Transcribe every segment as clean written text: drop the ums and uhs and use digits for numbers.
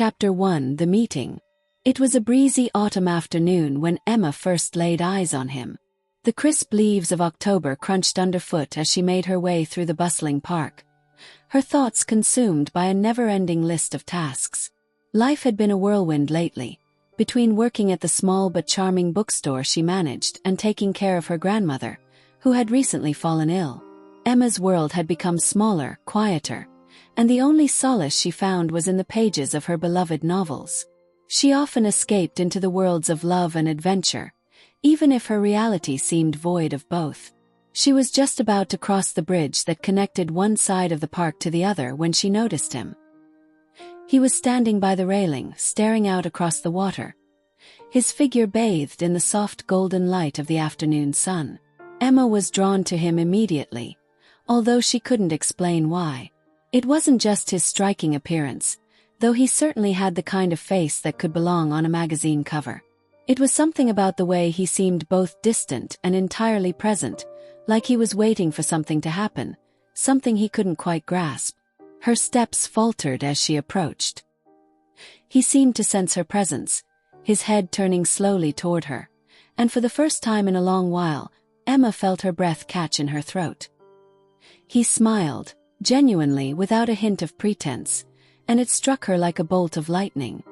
Chapter 1: The Meeting. It was a breezy autumn afternoon when Emma first laid eyes on him. The crisp leaves of October crunched underfoot as she made her way through the bustling park, her thoughts consumed by a never-ending list of tasks. Life had been a whirlwind lately, between working at the small but charming bookstore she managed and taking care of her grandmother, who had recently fallen ill. Emma's world had become smaller, quieter, and the only solace she found was in the pages of her beloved novels. She often escaped into the worlds of love and adventure, even if her reality seemed void of both. She was just about to cross the bridge that connected one side of the park to the other when she noticed him. He was standing by the railing, staring out across the water, his figure bathed in the soft golden light of the afternoon sun. Emma was drawn to him immediately, although she couldn't explain why. It wasn't just his striking appearance, though he certainly had the kind of face that could belong on a magazine cover. It was something about the way he seemed both distant and entirely present, like he was waiting for something to happen, something he couldn't quite grasp. Her steps faltered as she approached. He seemed to sense her presence, his head turning slowly toward her, and for the first time in a long while, Emma felt her breath catch in her throat. He smiled, genuinely, without a hint of pretense, and it struck her like a bolt of lightning.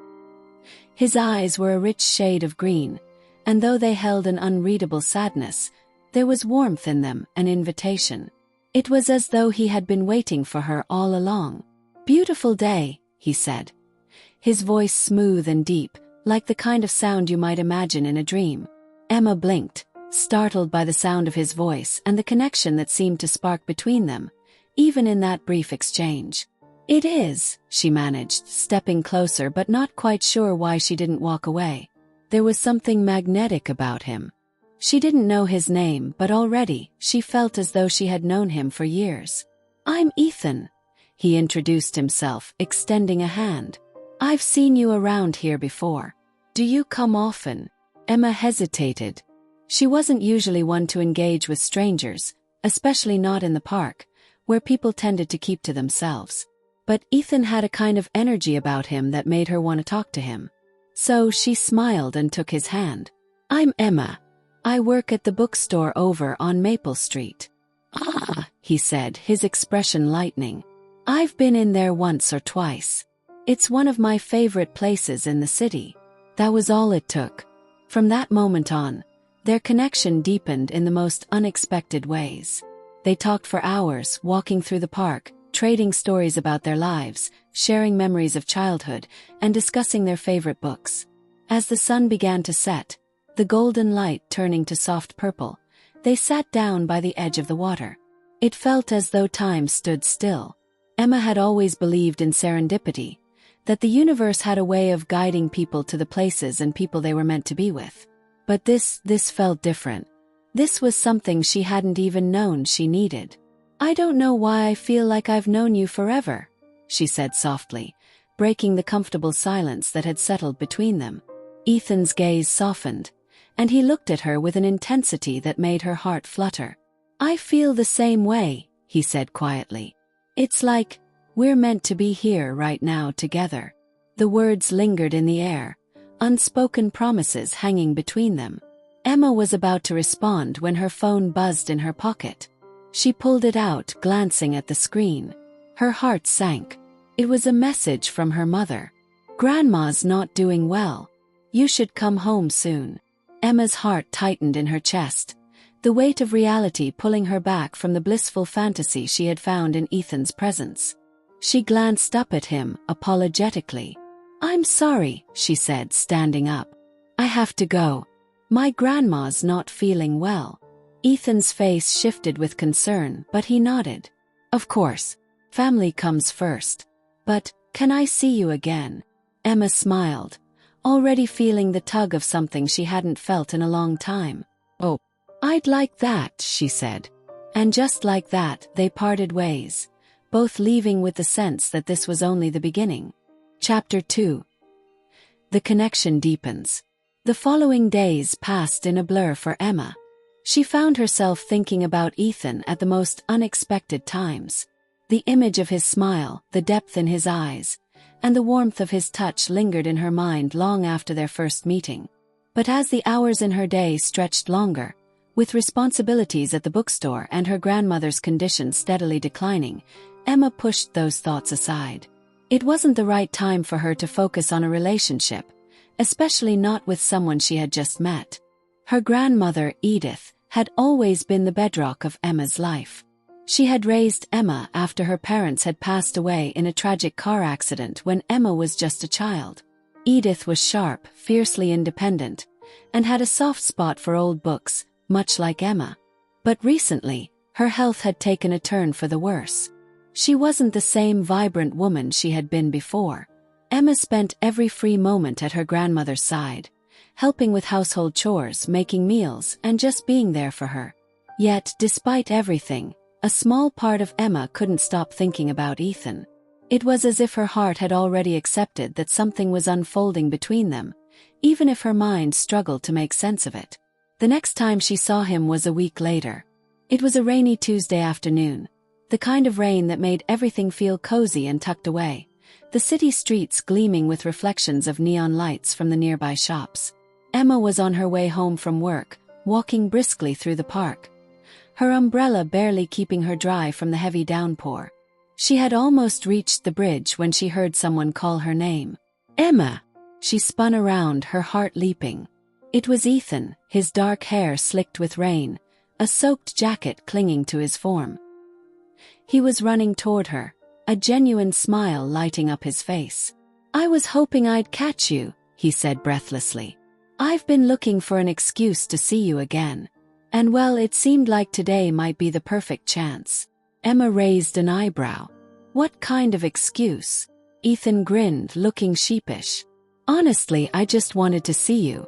His eyes were a rich shade of green, and though they held an unreadable sadness, there was warmth in them, an invitation. It was as though he had been waiting for her all along. "Beautiful day," he said, his voice smooth and deep, like the kind of sound you might imagine in a dream. Emma blinked, startled by the sound of his voice and the connection that seemed to spark between them, even in that brief exchange. "It is," she managed, stepping closer but not quite sure why she didn't walk away. There was something magnetic about him. She didn't know his name, but already she felt as though she had known him for years. "I'm Ethan," he introduced himself, extending a hand. "I've seen you around here before. Do you come often?" Emma hesitated. She wasn't usually one to engage with strangers, especially not in the park, where people tended to keep to themselves. But Ethan had a kind of energy about him that made her want to talk to him. So she smiled and took his hand. "I'm Emma. I work at the bookstore over on Maple Street." "Ah," he said, his expression lightening. "I've been in there once or twice. It's one of my favorite places in the city." That was all it took. From that moment on, their connection deepened in the most unexpected ways. They talked for hours, walking through the park, trading stories about their lives, sharing memories of childhood, and discussing their favorite books. As the sun began to set, the golden light turning to soft purple, they sat down by the edge of the water. It felt as though time stood still. Emma had always believed in serendipity, that the universe had a way of guiding people to the places and people they were meant to be with. But this felt different. This was something she hadn't even known she needed. "I don't know why I feel like I've known you forever," she said softly, breaking the comfortable silence that had settled between them. Ethan's gaze softened, and he looked at her with an intensity that made her heart flutter. "I feel the same way," he said quietly. "It's like we're meant to be here right now together." The words lingered in the air, unspoken promises hanging between them. Emma was about to respond when her phone buzzed in her pocket. She pulled it out, glancing at the screen. Her heart sank. It was a message from her mother. "Grandma's not doing well. You should come home soon." Emma's heart tightened in her chest, the weight of reality pulling her back from the blissful fantasy she had found in Ethan's presence. She glanced up at him, apologetically. "I'm sorry," she said, standing up. "I have to go. My grandma's not feeling well." Ethan's face shifted with concern, but he nodded. "Of course. Family comes first. But, can I see you again?" Emma smiled, already feeling the tug of something she hadn't felt in a long time. "Oh, I'd like that," she said. And just like that, they parted ways, both leaving with the sense that this was only the beginning. Chapter 2. The connection deepens. The following days passed in a blur for Emma. She found herself thinking about Ethan at the most unexpected times. The image of his smile, the depth in his eyes, and the warmth of his touch lingered in her mind long after their first meeting. But as the hours in her day stretched longer, with responsibilities at the bookstore and her grandmother's condition steadily declining, Emma pushed those thoughts aside. It wasn't the right time for her to focus on a relationship, especially not with someone she had just met. Her grandmother, Edith, had always been the bedrock of Emma's life. She had raised Emma after her parents had passed away in a tragic car accident when Emma was just a child. Edith was sharp, fiercely independent, and had a soft spot for old books, much like Emma. But recently, her health had taken a turn for the worse. She wasn't the same vibrant woman she had been before. Emma spent every free moment at her grandmother's side, helping with household chores, making meals, and just being there for her. Yet, despite everything, a small part of Emma couldn't stop thinking about Ethan. It was as if her heart had already accepted that something was unfolding between them, even if her mind struggled to make sense of it. The next time she saw him was a week later. It was a rainy Tuesday afternoon, the kind of rain that made everything feel cozy and tucked away, the city streets gleaming with reflections of neon lights from the nearby shops. Emma was on her way home from work, walking briskly through the park, her umbrella barely keeping her dry from the heavy downpour. She had almost reached the bridge when she heard someone call her name. "Emma!" She spun around, her heart leaping. It was Ethan, his dark hair slicked with rain, a soaked jacket clinging to his form. He was running toward her, a genuine smile lighting up his face. "I was hoping I'd catch you," he said breathlessly. "I've been looking for an excuse to see you again. And well, it seemed like today might be the perfect chance." Emma raised an eyebrow. "What kind of excuse?" Ethan grinned, looking sheepish. "Honestly, I just wanted to see you.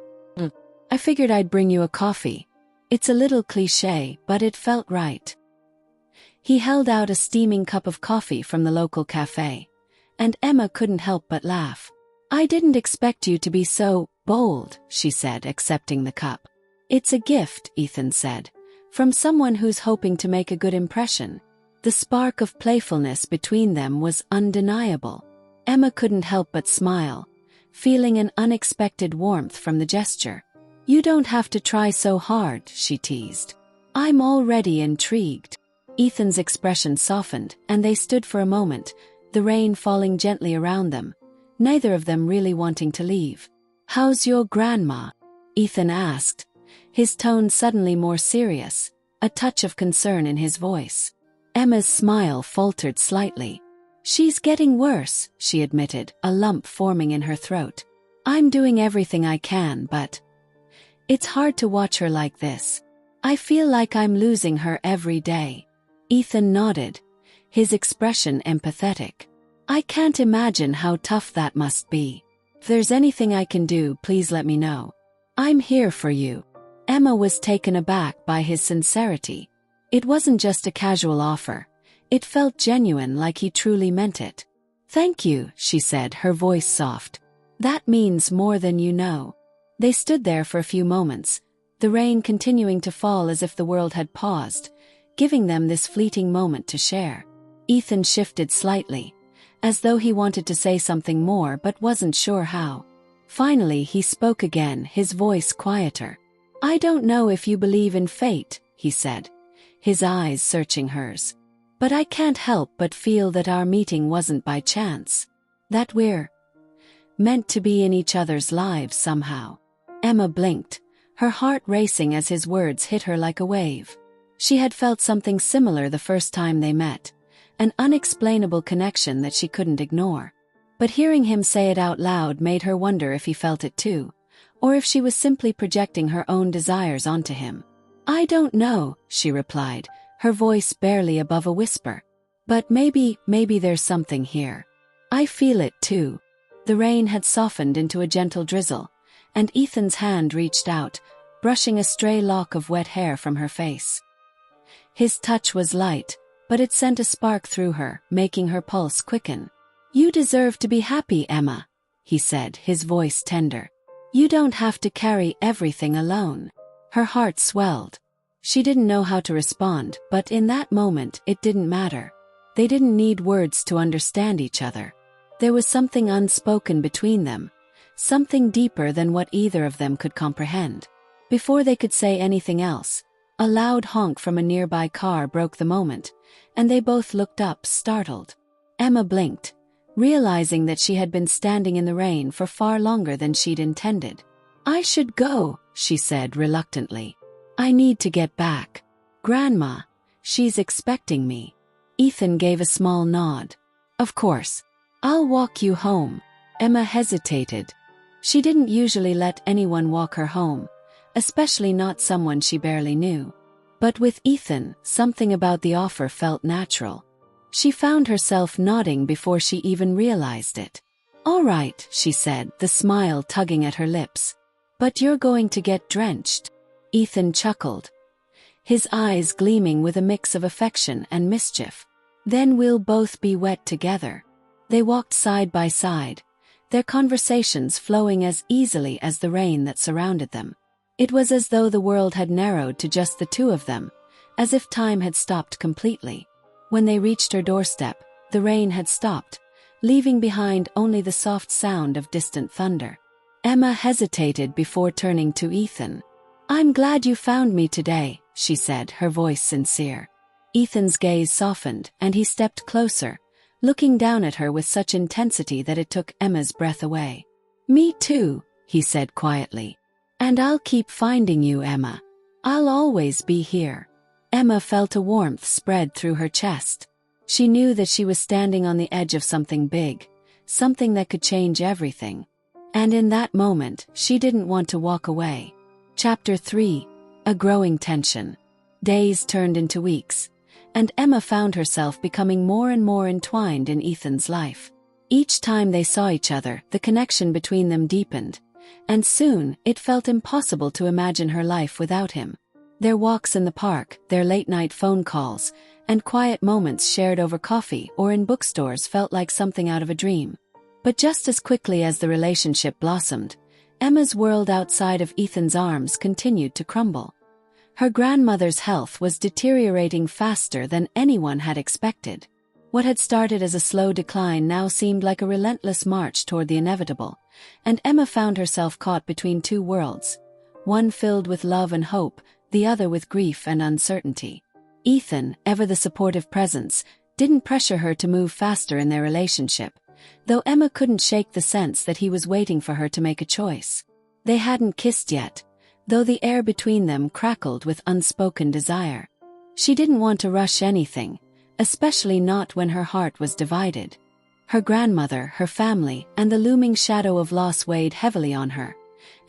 I figured I'd bring you a coffee. It's a little cliché, but it felt right." He held out a steaming cup of coffee from the local cafe, and Emma couldn't help but laugh. "I didn't expect you to be so bold," she said, accepting the cup. "It's a gift," Ethan said, "from someone who's hoping to make a good impression." The spark of playfulness between them was undeniable. Emma couldn't help but smile, feeling an unexpected warmth from the gesture. "You don't have to try so hard," she teased. "I'm already intrigued." Ethan's expression softened, and they stood for a moment, the rain falling gently around them, neither of them really wanting to leave. "How's your grandma?" Ethan asked, his tone suddenly more serious, a touch of concern in his voice. Emma's smile faltered slightly. "She's getting worse," she admitted, a lump forming in her throat. "I'm doing everything I can, but it's hard to watch her like this. I feel like I'm losing her every day." Ethan nodded, his expression empathetic. "I can't imagine how tough that must be. If there's anything I can do, please let me know. I'm here for you." Emma was taken aback by his sincerity. It wasn't just a casual offer. It felt genuine, like he truly meant it. "Thank you," she said, her voice soft. "That means more than you know." They stood there for a few moments, the rain continuing to fall as if the world had paused, giving them this fleeting moment to share. Ethan shifted slightly, as though he wanted to say something more but wasn't sure how. Finally he spoke again, his voice quieter. "I don't know if you believe in fate," he said, his eyes searching hers. "But I can't help but feel that our meeting wasn't by chance. That we're meant to be in each other's lives somehow." Emma blinked, her heart racing as his words hit her like a wave. She had felt something similar the first time they met, an unexplainable connection that she couldn't ignore. But hearing him say it out loud made her wonder if he felt it too, or if she was simply projecting her own desires onto him. "I don't know," she replied, her voice barely above a whisper. "But maybe there's something here. I feel it too." The rain had softened into a gentle drizzle, and Ethan's hand reached out, brushing a stray lock of wet hair from her face. His touch was light, but it sent a spark through her, making her pulse quicken. "You deserve to be happy, Emma," he said, his voice tender. "You don't have to carry everything alone." Her heart swelled. She didn't know how to respond, but in that moment it didn't matter. They didn't need words to understand each other. There was something unspoken between them, something deeper than what either of them could comprehend. Before they could say anything else, a loud honk from a nearby car broke the moment, and they both looked up, startled. Emma blinked, realizing that she had been standing in the rain for far longer than she'd intended. "I should go," she said reluctantly. "I need to get back. Grandma, she's expecting me." Ethan gave a small nod. "Of course. I'll walk you home." Emma hesitated. She didn't usually let anyone walk her home, especially not someone she barely knew. But with Ethan, something about the offer felt natural. She found herself nodding before she even realized it. "All right," she said, the smile tugging at her lips. "But you're going to get drenched." Ethan chuckled, his eyes gleaming with a mix of affection and mischief. "Then we'll both be wet together." They walked side by side, their conversations flowing as easily as the rain that surrounded them. It was as though the world had narrowed to just the two of them, as if time had stopped completely. When they reached her doorstep, the rain had stopped, leaving behind only the soft sound of distant thunder. Emma hesitated before turning to Ethan. "I'm glad you found me today," she said, her voice sincere. Ethan's gaze softened, and he stepped closer, looking down at her with such intensity that it took Emma's breath away. "Me too," he said quietly. "And I'll keep finding you, Emma. I'll always be here." Emma felt a warmth spread through her chest. She knew that she was standing on the edge of something big, something that could change everything. And in that moment, she didn't want to walk away. Chapter 3. A growing tension. Days turned into weeks, and Emma found herself becoming more and more entwined in Ethan's life. Each time they saw each other, the connection between them deepened, and soon it felt impossible to imagine her life without him. Their walks in the park, their late-night phone calls, and quiet moments shared over coffee or in bookstores felt like something out of a dream. But just as quickly as the relationship blossomed, Emma's world outside of Ethan's arms continued to crumble. Her grandmother's health was deteriorating faster than anyone had expected. What had started as a slow decline now seemed like a relentless march toward the inevitable, and Emma found herself caught between two worlds, one filled with love and hope, the other with grief and uncertainty. Ethan, ever the supportive presence, didn't pressure her to move faster in their relationship, though Emma couldn't shake the sense that he was waiting for her to make a choice. They hadn't kissed yet, though the air between them crackled with unspoken desire. She didn't want to rush anything, especially not when her heart was divided. Her grandmother, her family, and the looming shadow of loss weighed heavily on her,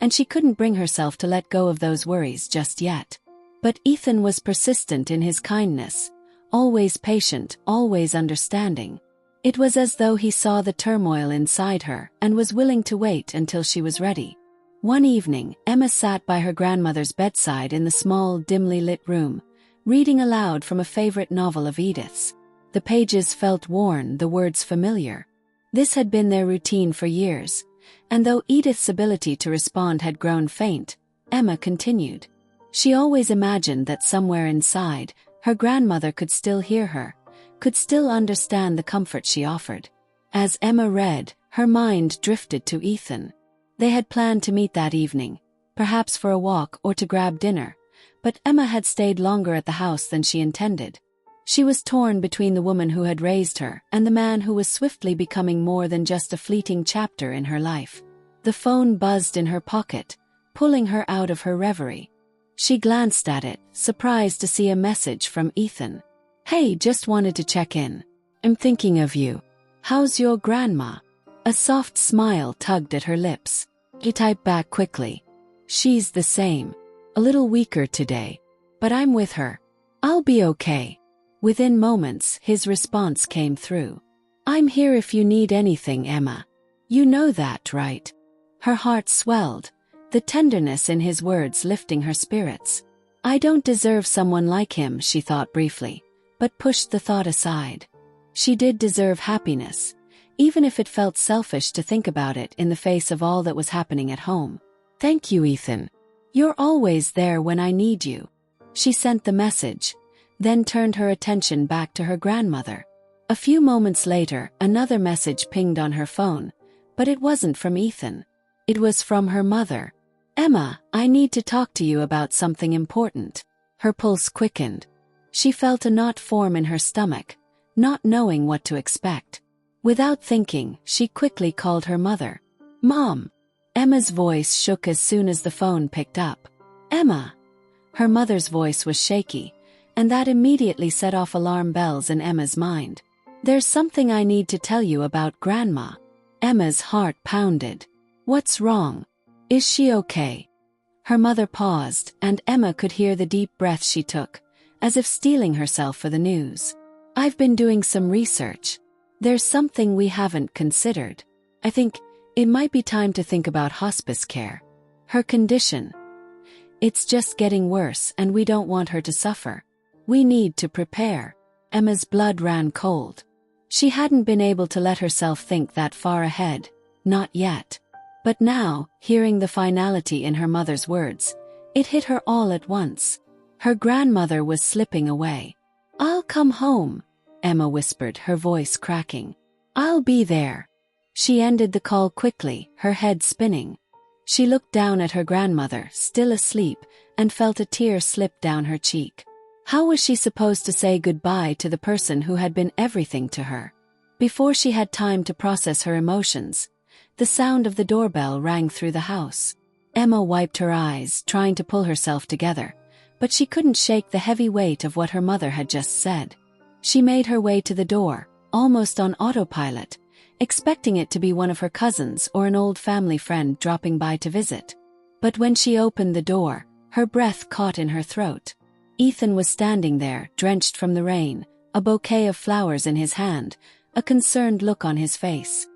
and she couldn't bring herself to let go of those worries just yet. But Ethan was persistent in his kindness, always patient, always understanding. It was as though he saw the turmoil inside her and was willing to wait until she was ready. One evening, Emma sat by her grandmother's bedside in the small, dimly lit room, reading aloud from a favorite novel of Edith's. The pages felt worn, the words familiar. This had been their routine for years, and though Edith's ability to respond had grown faint, Emma continued. She always imagined that somewhere inside, her grandmother could still hear her, could still understand the comfort she offered. As Emma read, her mind drifted to Ethan. They had planned to meet that evening, perhaps for a walk or to grab dinner, but Emma had stayed longer at the house than she intended. She was torn between the woman who had raised her and the man who was swiftly becoming more than just a fleeting chapter in her life. The phone buzzed in her pocket, pulling her out of her reverie. She glanced at it, surprised to see a message from Ethan. "Hey, just wanted to check in. I'm thinking of you. How's your grandma?" A soft smile tugged at her lips. He typed back quickly. "She's the same. A little weaker today. But I'm with her. I'll be okay." Within moments, his response came through. "I'm here if you need anything, Emma. You know that, right?" Her heart swelled, the tenderness in his words lifting her spirits. "I don't deserve someone like him," she thought briefly, but pushed the thought aside. She did deserve happiness, even if it felt selfish to think about it in the face of all that was happening at home. "Thank you, Ethan. You're always there when I need you." She sent the message, then turned her attention back to her grandmother. A few moments later, another message pinged on her phone, but it wasn't from Ethan. It was from her mother. "Emma, I need to talk to you about something important." Her pulse quickened. She felt a knot form in her stomach, not knowing what to expect. Without thinking, she quickly called her mother. "Mom!" Emma's voice shook as soon as the phone picked up. "Emma!" Her mother's voice was shaky, and that immediately set off alarm bells in Emma's mind. "There's something I need to tell you about Grandma." Emma's heart pounded. "What's wrong? Is she okay?" Her mother paused, and Emma could hear the deep breath she took, as if steeling herself for the news. "I've been doing some research. There's something we haven't considered. I think it might be time to think about hospice care. Her condition. It's just getting worse and we don't want her to suffer. We need to prepare." Emma's blood ran cold. She hadn't been able to let herself think that far ahead, not yet. But now, hearing the finality in her mother's words, it hit her all at once. Her grandmother was slipping away. "I'll come home," Emma whispered, her voice cracking. "I'll be there." She ended the call quickly, her head spinning. She looked down at her grandmother, still asleep, and felt a tear slip down her cheek. How was she supposed to say goodbye to the person who had been everything to her? Before she had time to process her emotions, the sound of the doorbell rang through the house. Emma wiped her eyes, trying to pull herself together, but she couldn't shake the heavy weight of what her mother had just said. She made her way to the door, almost on autopilot, expecting it to be one of her cousins or an old family friend dropping by to visit. But when she opened the door, her breath caught in her throat. Ethan was standing there, drenched from the rain, a bouquet of flowers in his hand, a concerned look on his face.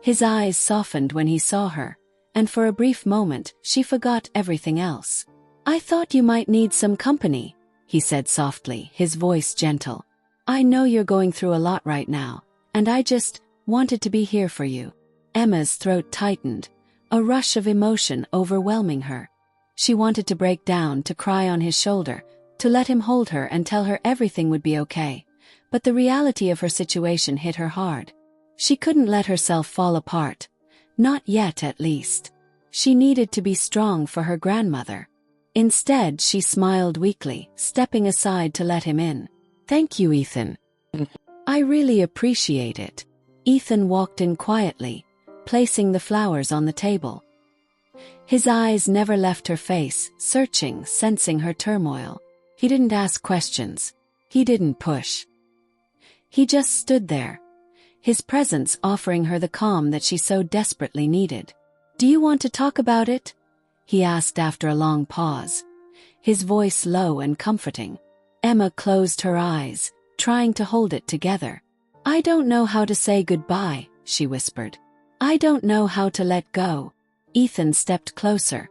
His eyes softened when he saw her, and for a brief moment she forgot everything else. "I thought you might need some company," he said softly, his voice gentle. "I know you're going through a lot right now, and I just wanted to be here for you." Emma's throat tightened, a rush of emotion overwhelming her. She wanted to break down, to cry on his shoulder, to let him hold her and tell her everything would be okay. But the reality of her situation hit her hard. She couldn't let herself fall apart. Not yet, at least. She needed to be strong for her grandmother. Instead, she smiled weakly, stepping aside to let him in. "Thank you, Ethan. I really appreciate it." Ethan walked in quietly, placing the flowers on the table. His eyes never left her face, searching, sensing her turmoil. He didn't ask questions. He didn't push. He just stood there, his presence offering her the calm that she so desperately needed. "Do you want to talk about it?" he asked after a long pause, his voice low and comforting. Emma closed her eyes, trying to hold it together. "I don't know how to say goodbye," she whispered. "I don't know how to let go." Ethan stepped closer,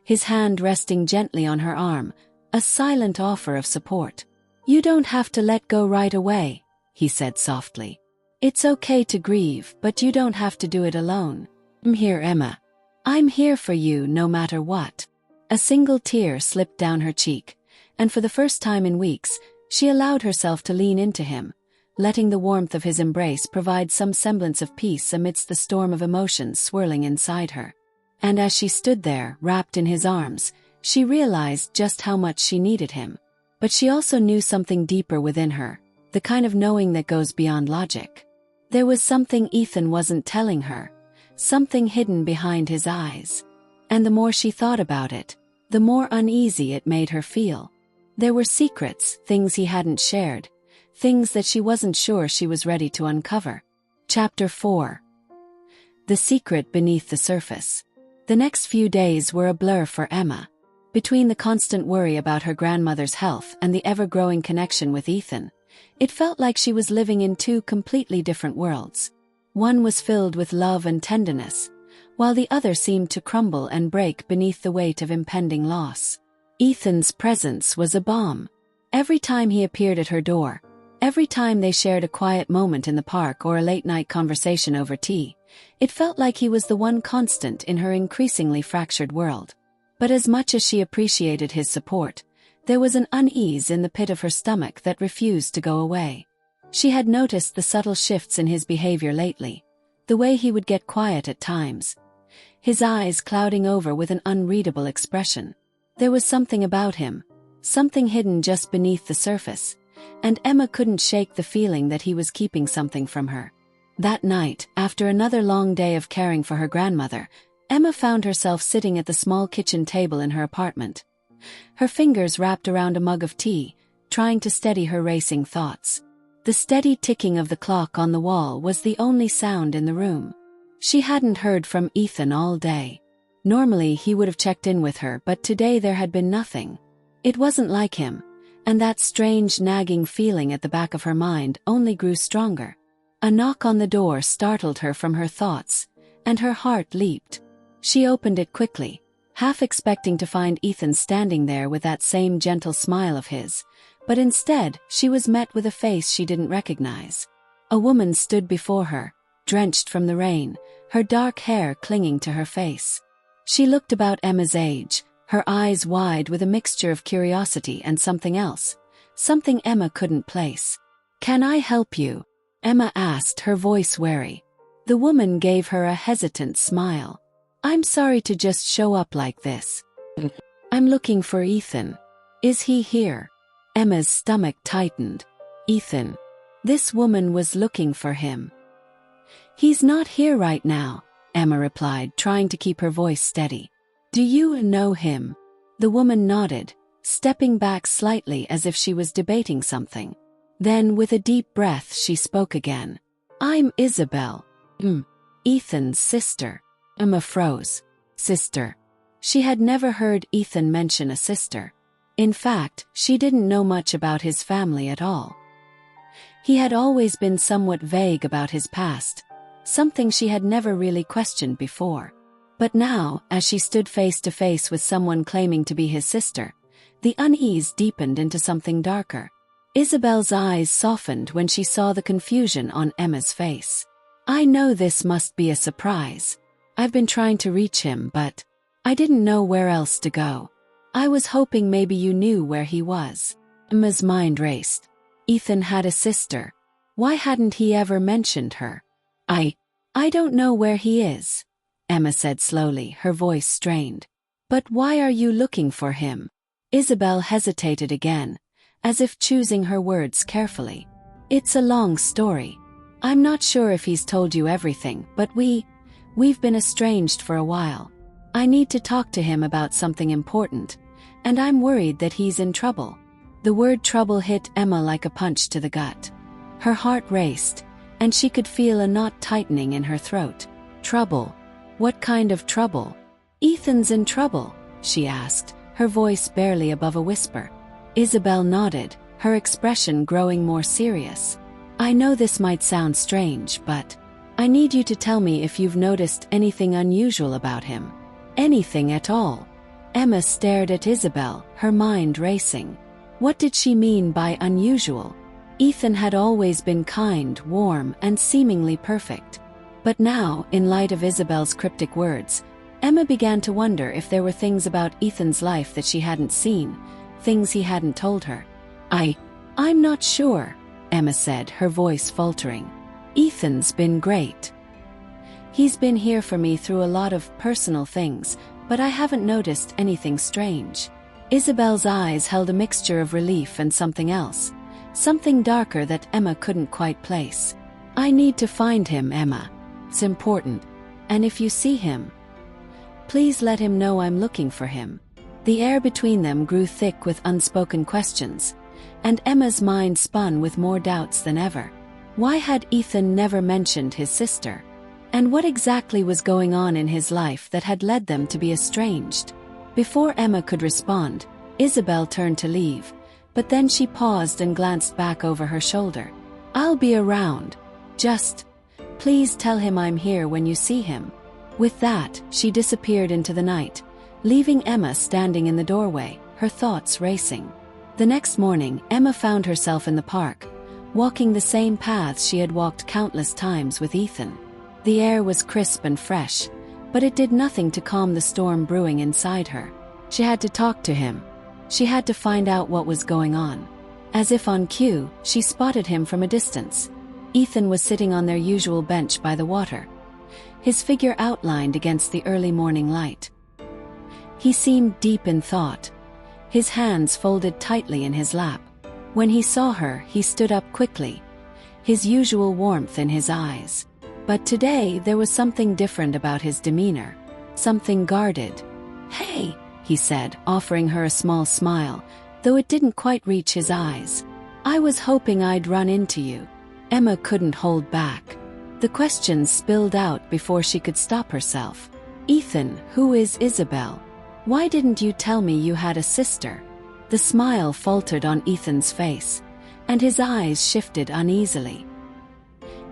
his hand resting gently on her arm, a silent offer of support. "You don't have to let go right away," he said softly. "It's okay to grieve, but you don't have to do it alone. I'm here, Emma. I'm here for you no matter what." A single tear slipped down her cheek, and for the first time in weeks, she allowed herself to lean into him, letting the warmth of his embrace provide some semblance of peace amidst the storm of emotions swirling inside her. And as she stood there, wrapped in his arms, she realized just how much she needed him. But she also knew something deeper within her, the kind of knowing that goes beyond logic. There was something Ethan wasn't telling her, something hidden behind his eyes. And the more she thought about it, the more uneasy it made her feel. There were secrets, things he hadn't shared, things that she wasn't sure she was ready to uncover. Chapter 4. The secret beneath the surface. The next few days were a blur for Emma. Between the constant worry about her grandmother's health and the ever-growing connection with Ethan, it felt like she was living in two completely different worlds. One was filled with love and tenderness, while the other seemed to crumble and break beneath the weight of impending loss. Ethan's presence was a balm. Every time he appeared at her door, every time they shared a quiet moment in the park or a late-night conversation over tea, it felt like he was the one constant in her increasingly fractured world. But as much as she appreciated his support, there was an unease in the pit of her stomach that refused to go away. She had noticed the subtle shifts in his behavior lately, the way he would get quiet at times, his eyes clouding over with an unreadable expression. There was something about him, something hidden just beneath the surface, and Emma couldn't shake the feeling that he was keeping something from her. That night, after another long day of caring for her grandmother, Emma found herself sitting at the small kitchen table in her apartment. Her fingers wrapped around a mug of tea, trying to steady her racing thoughts. The steady ticking of the clock on the wall was the only sound in the room. She hadn't heard from Ethan all day. Normally he would have checked in with her, but today there had been nothing. It wasn't like him, and that strange nagging feeling at the back of her mind only grew stronger. A knock on the door startled her from her thoughts, and her heart leaped. She opened it quickly, half expecting to find Ethan standing there with that same gentle smile of his, but instead she was met with a face she didn't recognize. A woman stood before her, drenched from the rain, her dark hair clinging to her face. She looked about Emma's age, her eyes wide with a mixture of curiosity and something else, something Emma couldn't place. "Can I help you?" Emma asked, her voice wary. The woman gave her a hesitant smile. "I'm sorry to just show up like this. I'm looking for Ethan. Is he here?" Emma's stomach tightened. Ethan. This woman was looking for him. "He's not here right now," Emma replied, trying to keep her voice steady. "Do you know him?" The woman nodded, stepping back slightly as if she was debating something. Then, with a deep breath, she spoke again. "I'm Isabel. Ethan's sister." Emma froze. Sister. She had never heard Ethan mention a sister. In fact, she didn't know much about his family at all. He had always been somewhat vague about his past, something she had never really questioned before. But now, as she stood face to face with someone claiming to be his sister, the unease deepened into something darker. Isabel's eyes softened when she saw the confusion on Emma's face. "I know this must be a surprise. I've been trying to reach him, but I didn't know where else to go. I was hoping maybe you knew where he was." Emma's mind raced. Ethan had a sister. Why hadn't he ever mentioned her? I don't know where he is," Emma said slowly, her voice strained. "But why are you looking for him?" Isabel hesitated again, as if choosing her words carefully. "It's a long story. I'm not sure if he's told you everything, but we've been estranged for a while. I need to talk to him about something important, and I'm worried that he's in trouble." The word trouble hit Emma like a punch to the gut. Her heart raced, and she could feel a knot tightening in her throat. "Trouble? What kind of trouble?" "Ethan's in trouble," she asked, her voice barely above a whisper. Isabel nodded, her expression growing more serious. "I know this might sound strange, but I need you to tell me if you've noticed anything unusual about him. Anything at all." Emma stared at Isabel, her mind racing. What did she mean by unusual? Ethan had always been kind, warm, and seemingly perfect. But now, in light of Isabel's cryptic words, Emma began to wonder if there were things about Ethan's life that she hadn't seen, things he hadn't told her. I'm not sure," Emma said, her voice faltering. "Ethan's been great. He's been here for me through a lot of personal things, but I haven't noticed anything strange." Isabel's eyes held a mixture of relief and something else, something darker that Emma couldn't quite place. "I need to find him, Emma. It's important. And if you see him, please let him know I'm looking for him." The air between them grew thick with unspoken questions, and Emma's mind spun with more doubts than ever. Why had Ethan never mentioned his sister? And what exactly was going on in his life that had led them to be estranged? Before Emma could respond, Isabel turned to leave, but then she paused and glanced back over her shoulder. "I'll be around. Just, please tell him I'm here when you see him." With that, she disappeared into the night, leaving Emma standing in the doorway, her thoughts racing. The next morning, Emma found herself in the park, walking the same paths she had walked countless times with Ethan. The air was crisp and fresh, but it did nothing to calm the storm brewing inside her. She had to talk to him. She had to find out what was going on. As if on cue, she spotted him from a distance. Ethan was sitting on their usual bench by the water, his figure outlined against the early morning light. He seemed deep in thought, his hands folded tightly in his lap. When he saw her, he stood up quickly, his usual warmth in his eyes. But today there was something different about his demeanor, something guarded. "Hey," he said, offering her a small smile, though it didn't quite reach his eyes. "I was hoping I'd run into you." Emma couldn't hold back. The questions spilled out before she could stop herself. "Ethan, who is Isabel? Why didn't you tell me you had a sister?" The smile faltered on Ethan's face, and his eyes shifted uneasily.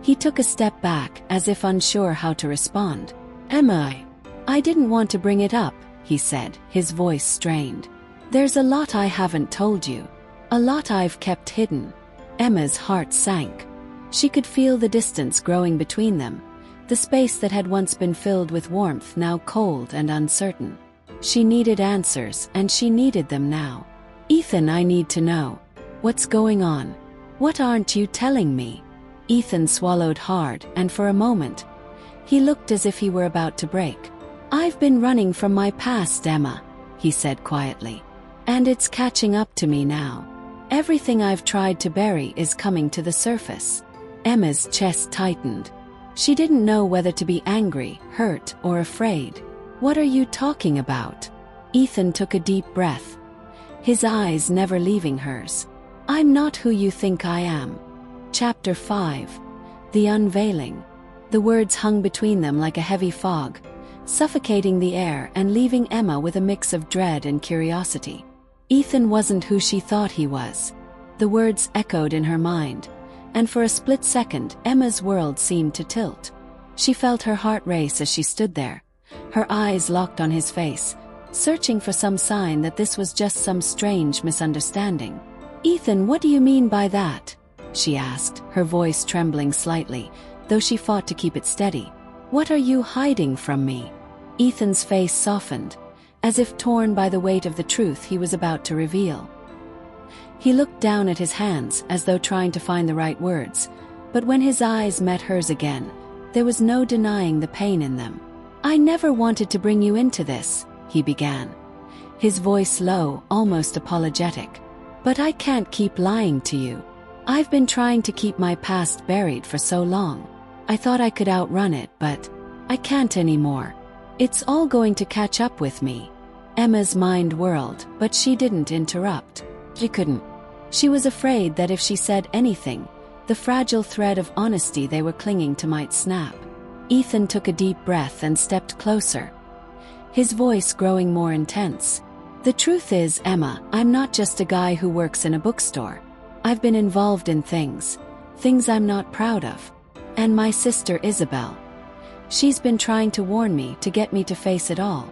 He took a step back, as if unsure how to respond. "Emma, I didn't want to bring it up," he said, his voice strained. "There's a lot I haven't told you, a lot I've kept hidden." Emma's heart sank. She could feel the distance growing between them, the space that had once been filled with warmth now cold and uncertain. She needed answers, and she needed them now. "Ethan, I need to know. What's going on? What aren't you telling me?" Ethan swallowed hard, and for a moment, he looked as if he were about to break. "I've been running from my past, Emma," he said quietly. "And it's catching up to me now. Everything I've tried to bury is coming to the surface." Emma's chest tightened. She didn't know whether to be angry, hurt, or afraid. "What are you talking about?" Ethan took a deep breath, his eyes never leaving hers. "I'm not who you think I am." Chapter 5. The Unveiling. The words hung between them like a heavy fog, suffocating the air and leaving Emma with a mix of dread and curiosity. Ethan wasn't who she thought he was. The words echoed in her mind, and for a split second, Emma's world seemed to tilt. She felt her heart race as she stood there, her eyes locked on his face, searching for some sign that this was just some strange misunderstanding. "Ethan, what do you mean by that?" she asked, her voice trembling slightly, though she fought to keep it steady. "What are you hiding from me?" Ethan's face softened, as if torn by the weight of the truth he was about to reveal. He looked down at his hands as though trying to find the right words, but when his eyes met hers again, there was no denying the pain in them. "I never wanted to bring you into this," he began, his voice low, almost apologetic. "But I can't keep lying to you. I've been trying to keep my past buried for so long. I thought I could outrun it, but I can't anymore. It's all going to catch up with me." Emma's mind whirled, but she didn't interrupt. She couldn't. She was afraid that if she said anything, the fragile thread of honesty they were clinging to might snap. Ethan took a deep breath and stepped closer, his voice growing more intense. "The truth is, Emma, I'm not just a guy who works in a bookstore. I've been involved in things I'm not proud of. And my sister Isabel, she's been trying to warn me, to get me to face it all.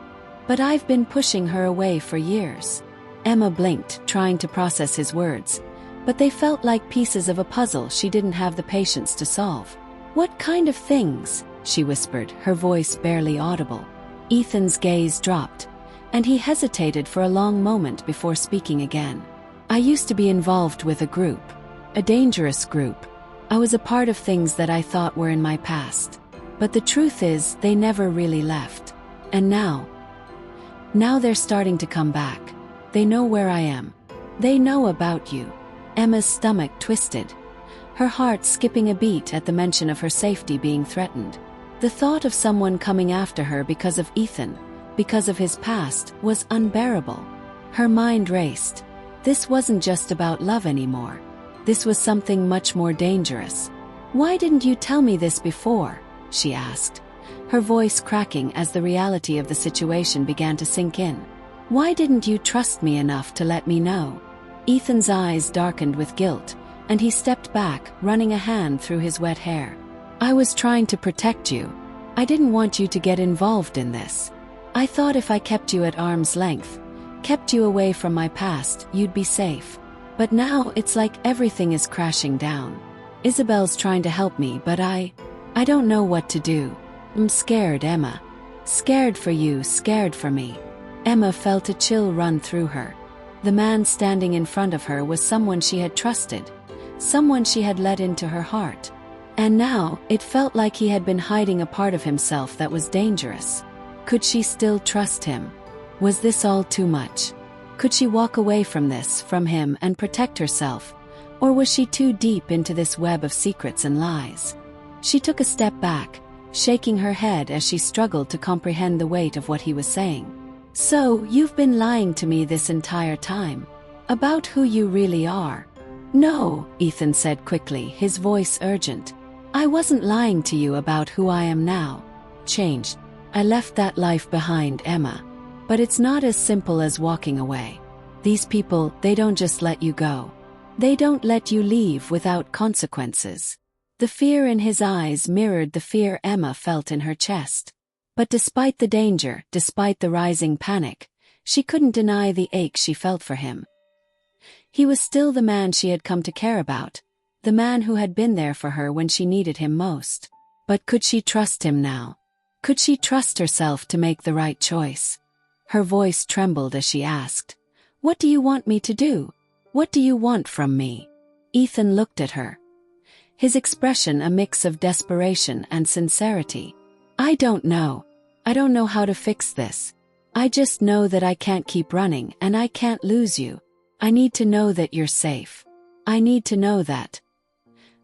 But I've been pushing her away for years." Emma blinked, trying to process his words, but they felt like pieces of a puzzle she didn't have the patience to solve. "What kind of things?" she whispered, her voice barely audible. Ethan's gaze dropped, and he hesitated for a long moment before speaking again. "I used to be involved with a group, a dangerous group. I was a part of things that I thought were in my past. But the truth is, they never really left. And now they're starting to come back. They know where I am. They know about you." Emma's stomach twisted, her heart skipping a beat at the mention of her safety being threatened. The thought of someone coming after her because of Ethan, because of his past, was unbearable. Her mind raced. This wasn't just about love anymore. This was something much more dangerous. "Why didn't you tell me this before?" she asked, her voice cracking as the reality of the situation began to sink in. "Why didn't you trust me enough to let me know?" Ethan's eyes darkened with guilt, and he stepped back, running a hand through his wet hair. "I was trying to protect you. I didn't want you to get involved in this. I thought if I kept you at arm's length, kept you away from my past, you'd be safe. But now it's like everything is crashing down. Isabel's trying to help me, but I don't know what to do. I'm scared, Emma. Scared for you, scared for me." Emma felt a chill run through her. The man standing in front of her was someone she had trusted, someone she had let into her heart. And now, it felt like he had been hiding a part of himself that was dangerous. Could she still trust him? Was this all too much? Could she walk away from him and protect herself? Or was she too deep into this web of secrets and lies? She took a step back, shaking her head as she struggled to comprehend the weight of what he was saying. "So, you've been lying to me this entire time? About who you really are?" "No," Ethan said quickly, his voice urgent. "I wasn't lying to you about who I am now. Changed. I left that life behind, Emma. But it's not as simple as walking away. These people, they don't just let you go. They don't let you leave without consequences." The fear in his eyes mirrored the fear Emma felt in her chest. But despite the danger, despite the rising panic, she couldn't deny the ache she felt for him. He was still the man she had come to care about, the man who had been there for her when she needed him most. But could she trust him now? Could she trust herself to make the right choice? Her voice trembled as she asked, "What do you want me to do? What do you want from me?" Ethan looked at her, his expression a mix of desperation and sincerity. "I don't know. I don't know how to fix this. I just know that I can't keep running and I can't lose you. I need to know that you're safe. I need to know that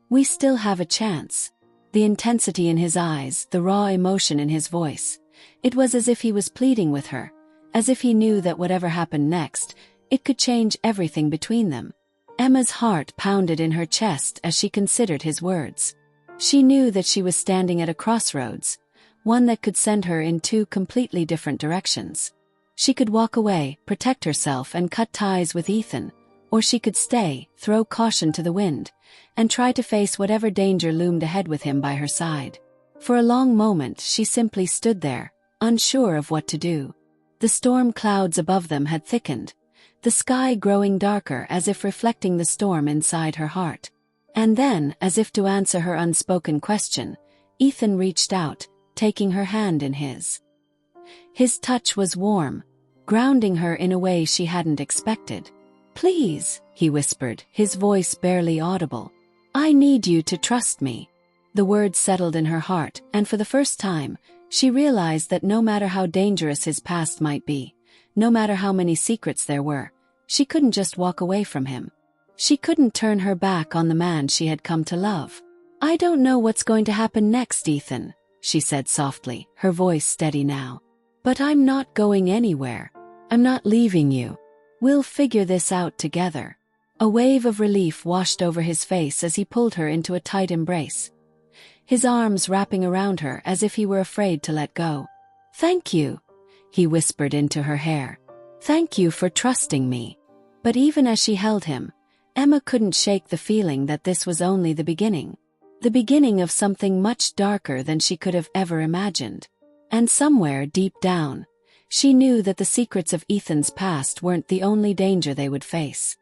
we still have a chance." The intensity in his eyes, the raw emotion in his voice. It was as if he was pleading with her, as if he knew that whatever happened next, it could change everything between them. Emma's heart pounded in her chest as she considered his words. She knew that she was standing at a crossroads, one that could send her in two completely different directions. She could walk away, protect herself and cut ties with Ethan, or she could stay, throw caution to the wind, and try to face whatever danger loomed ahead with him by her side. For a long moment she simply stood there, unsure of what to do. The storm clouds above them had thickened, the sky growing darker as if reflecting the storm inside her heart. And then, as if to answer her unspoken question, Ethan reached out, taking her hand in his. His touch was warm, grounding her in a way she hadn't expected. "Please," he whispered, his voice barely audible. "I need you to trust me." The words settled in her heart, and for the first time, she realized that no matter how dangerous his past might be, no matter how many secrets there were, she couldn't just walk away from him. She couldn't turn her back on the man she had come to love. "I don't know what's going to happen next, Ethan," she said softly, her voice steady now. "But I'm not going anywhere. I'm not leaving you. We'll figure this out together." A wave of relief washed over his face as he pulled her into a tight embrace, his arms wrapping around her as if he were afraid to let go. "Thank you," he whispered into her hair. "Thank you for trusting me." But even as she held him, Emma couldn't shake the feeling that this was only the beginning of something much darker than she could have ever imagined. And somewhere deep down, she knew that the secrets of Ethan's past weren't the only danger they would face.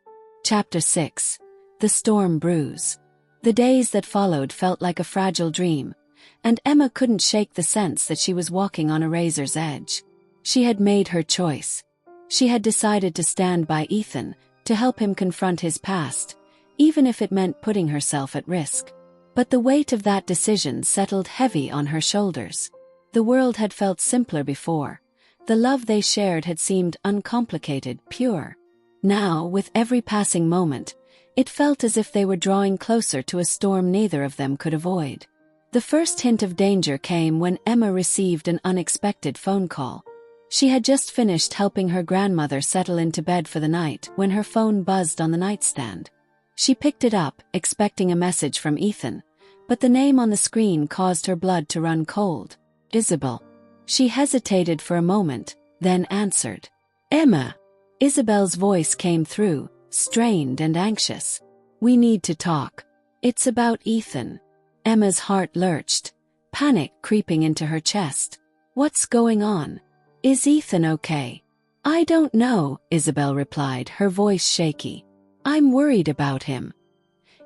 Chapter 6. The Storm Brews. The days that followed felt like a fragile dream, and Emma couldn't shake the sense that she was walking on a razor's edge. She had made her choice. She had decided to stand by Ethan, to help him confront his past, even if it meant putting herself at risk. But the weight of that decision settled heavy on her shoulders. The world had felt simpler before. The love they shared had seemed uncomplicated, pure. Now, with every passing moment, it felt as if they were drawing closer to a storm neither of them could avoid. The first hint of danger came when Emma received an unexpected phone call. She had just finished helping her grandmother settle into bed for the night when her phone buzzed on the nightstand. She picked it up, expecting a message from Ethan, but the name on the screen caused her blood to run cold. "Isabel." She hesitated for a moment, then answered. "Emma." Isabel's voice came through, strained and anxious. "We need to talk. It's about Ethan." Emma's heart lurched, panic creeping into her chest. "What's going on? Is Ethan okay?" "I don't know," Isabel replied, her voice shaky. "I'm worried about him.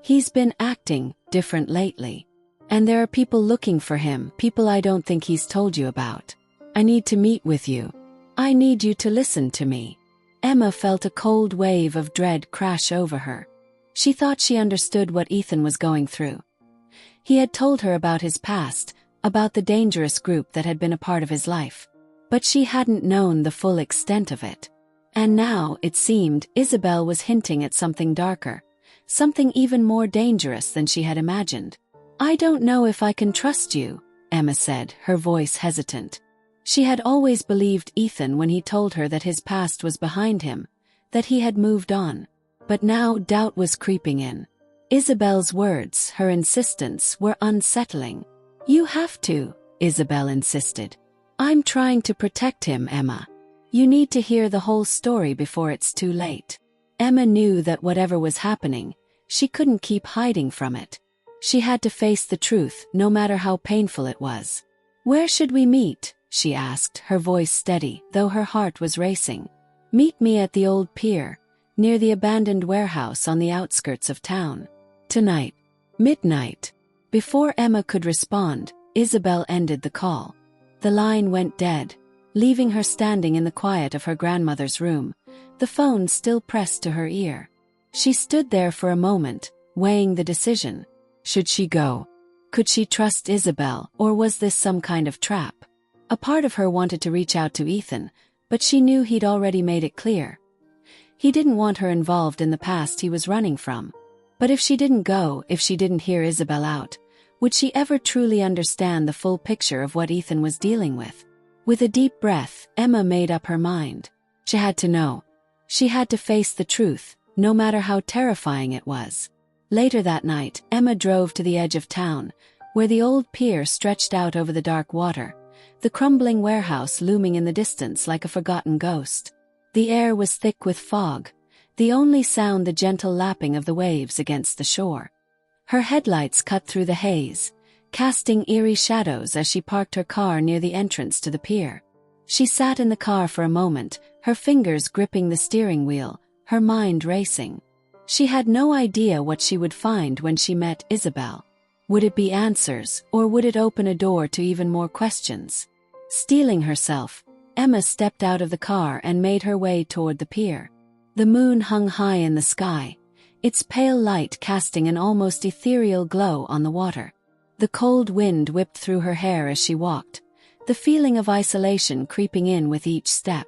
He's been acting different lately. And there are people looking for him, people I don't think he's told you about. I need to meet with you. I need you to listen to me." Emma felt a cold wave of dread crash over her. She thought she understood what Ethan was going through. He had told her about his past, about the dangerous group that had been a part of his life. But she hadn't known the full extent of it. And now, it seemed, Isabel was hinting at something darker, something even more dangerous than she had imagined. "I don't know if I can trust you," Emma said, her voice hesitant. She had always believed Ethan when he told her that his past was behind him, that he had moved on. But now doubt was creeping in. Isabel's words, her insistence, were unsettling. "You have to," Isabel insisted. "I'm trying to protect him, Emma. You need to hear the whole story before it's too late." Emma knew that whatever was happening, she couldn't keep hiding from it. She had to face the truth, no matter how painful it was. "Where should we meet?" she asked, her voice steady, though her heart was racing. "Meet me at the old pier, near the abandoned warehouse on the outskirts of town. Tonight. Midnight." Before Emma could respond, Isabel ended the call. The line went dead, leaving her standing in the quiet of her grandmother's room, the phone still pressed to her ear. She stood there for a moment, weighing the decision. Should she go? Could she trust Isabel, or was this some kind of trap? A part of her wanted to reach out to Ethan, but she knew he'd already made it clear. He didn't want her involved in the past he was running from. But if she didn't go, if she didn't hear Isabel out, would she ever truly understand the full picture of what Ethan was dealing with? With a deep breath, Emma made up her mind. She had to know. She had to face the truth, no matter how terrifying it was. Later that night, Emma drove to the edge of town, where the old pier stretched out over the dark water, the crumbling warehouse looming in the distance like a forgotten ghost. The air was thick with fog, the only sound the gentle lapping of the waves against the shore. Her headlights cut through the haze, casting eerie shadows as she parked her car near the entrance to the pier. She sat in the car for a moment, her fingers gripping the steering wheel, her mind racing. She had no idea what she would find when she met Isabel. Would it be answers, or would it open a door to even more questions? Steeling herself, Emma stepped out of the car and made her way toward the pier. The moon hung high in the sky, its pale light casting an almost ethereal glow on the water. The cold wind whipped through her hair as she walked, the feeling of isolation creeping in with each step.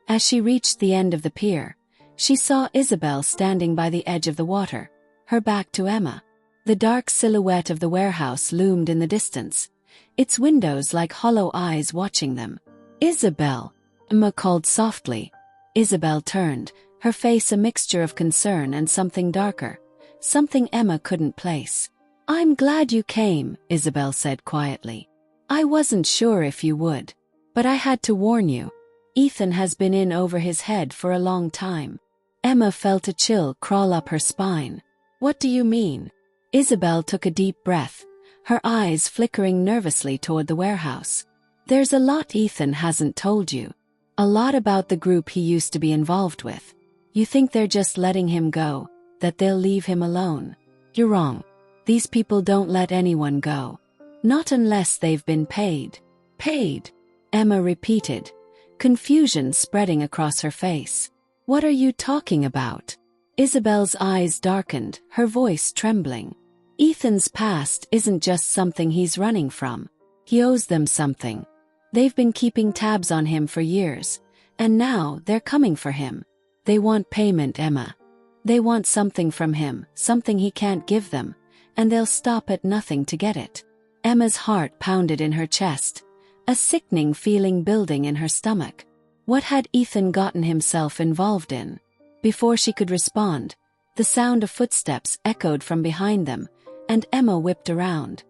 As she reached the end of the pier, she saw Isabel standing by the edge of the water, her back to Emma. The dark silhouette of the warehouse loomed in the distance, its windows like hollow eyes watching them. "Isabel," Emma called softly. Isabel turned, her face a mixture of concern and something darker, something Emma couldn't place. "I'm glad you came," Isabel said quietly. "I wasn't sure if you would. But I had to warn you. Ethan has been in over his head for a long time." Emma felt a chill crawl up her spine. "What do you mean?" Isabel took a deep breath, her eyes flickering nervously toward the warehouse. "There's a lot Ethan hasn't told you. A lot about the group he used to be involved with. You think they're just letting him go, that they'll leave him alone. You're wrong. These people don't let anyone go. Not unless they've been paid." "Paid?" Emma repeated, confusion spreading across her face. "What are you talking about?" Isabel's eyes darkened, her voice trembling. "Ethan's past isn't just something he's running from. He owes them something. They've been keeping tabs on him for years, and now they're coming for him. They want payment, Emma. They want something from him, something he can't give them, and they'll stop at nothing to get it." Emma's heart pounded in her chest, a sickening feeling building in her stomach. What had Ethan gotten himself involved in? Before she could respond, the sound of footsteps echoed from behind them, and Emma whipped around.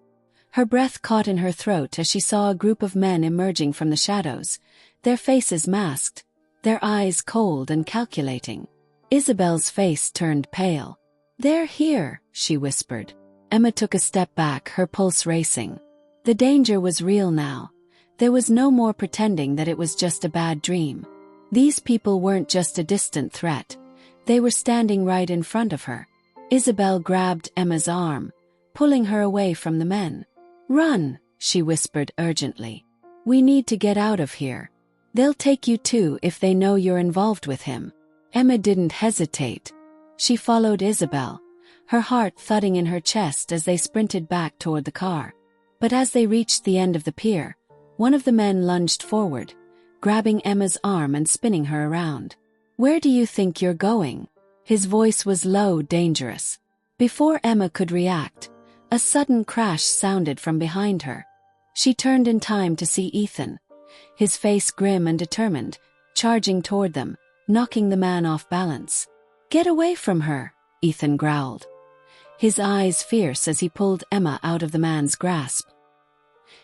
Her breath caught in her throat as she saw a group of men emerging from the shadows, their faces masked, their eyes cold and calculating. Isabel's face turned pale. "They're here," she whispered. Emma took a step back, her pulse racing. The danger was real now. There was no more pretending that it was just a bad dream. These people weren't just a distant threat. They were standing right in front of her. Isabel grabbed Emma's arm, pulling her away from the men. "Run," she whispered urgently. "We need to get out of here. They'll take you too if they know you're involved with him." Emma didn't hesitate. She followed Isabel, her heart thudding in her chest as they sprinted back toward the car. But as they reached the end of the pier, one of the men lunged forward, grabbing Emma's arm and spinning her around. "Where do you think you're going?" His voice was low, dangerous. Before Emma could react, a sudden crash sounded from behind her. She turned in time to see Ethan, his face grim and determined, charging toward them, knocking the man off balance. "Get away from her," Ethan growled, his eyes fierce as he pulled Emma out of the man's grasp.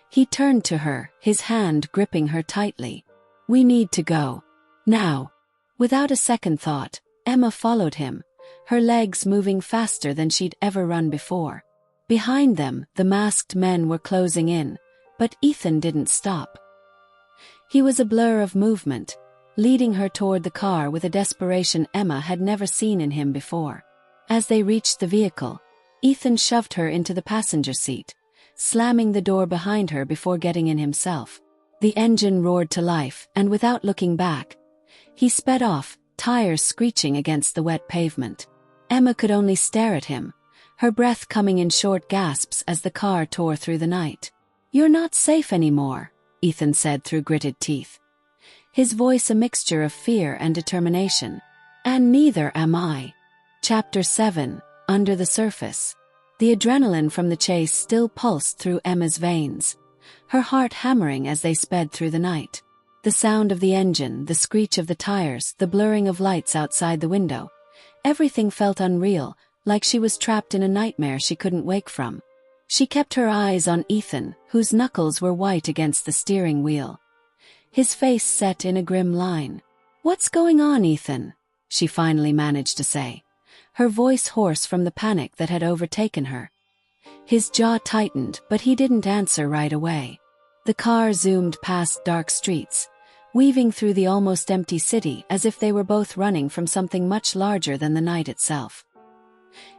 He turned to her, his hand gripping her tightly. "We need to go. Now." Without a second thought, Emma followed him, her legs moving faster than she'd ever run before. Behind them, the masked men were closing in, but Ethan didn't stop. He was a blur of movement, leading her toward the car with a desperation Emma had never seen in him before. As they reached the vehicle, Ethan shoved her into the passenger seat, slamming the door behind her before getting in himself. The engine roared to life, and without looking back, he sped off, tires screeching against the wet pavement. Emma could only stare at him, her breath coming in short gasps as the car tore through the night. "You're not safe anymore," Ethan said through gritted teeth, his voice a mixture of fear and determination. "And neither am I." Chapter 7, Under the Surface. The adrenaline from the chase still pulsed through Emma's veins, her heart hammering as they sped through the night. The sound of the engine, the screech of the tires, the blurring of lights outside the window. Everything felt unreal, like she was trapped in a nightmare she couldn't wake from. She kept her eyes on Ethan, whose knuckles were white against the steering wheel, his face set in a grim line. "What's going on, Ethan?" she finally managed to say, her voice hoarse from the panic that had overtaken her. His jaw tightened, but he didn't answer right away. The car zoomed past dark streets, weaving through the almost empty city as if they were both running from something much larger than the night itself.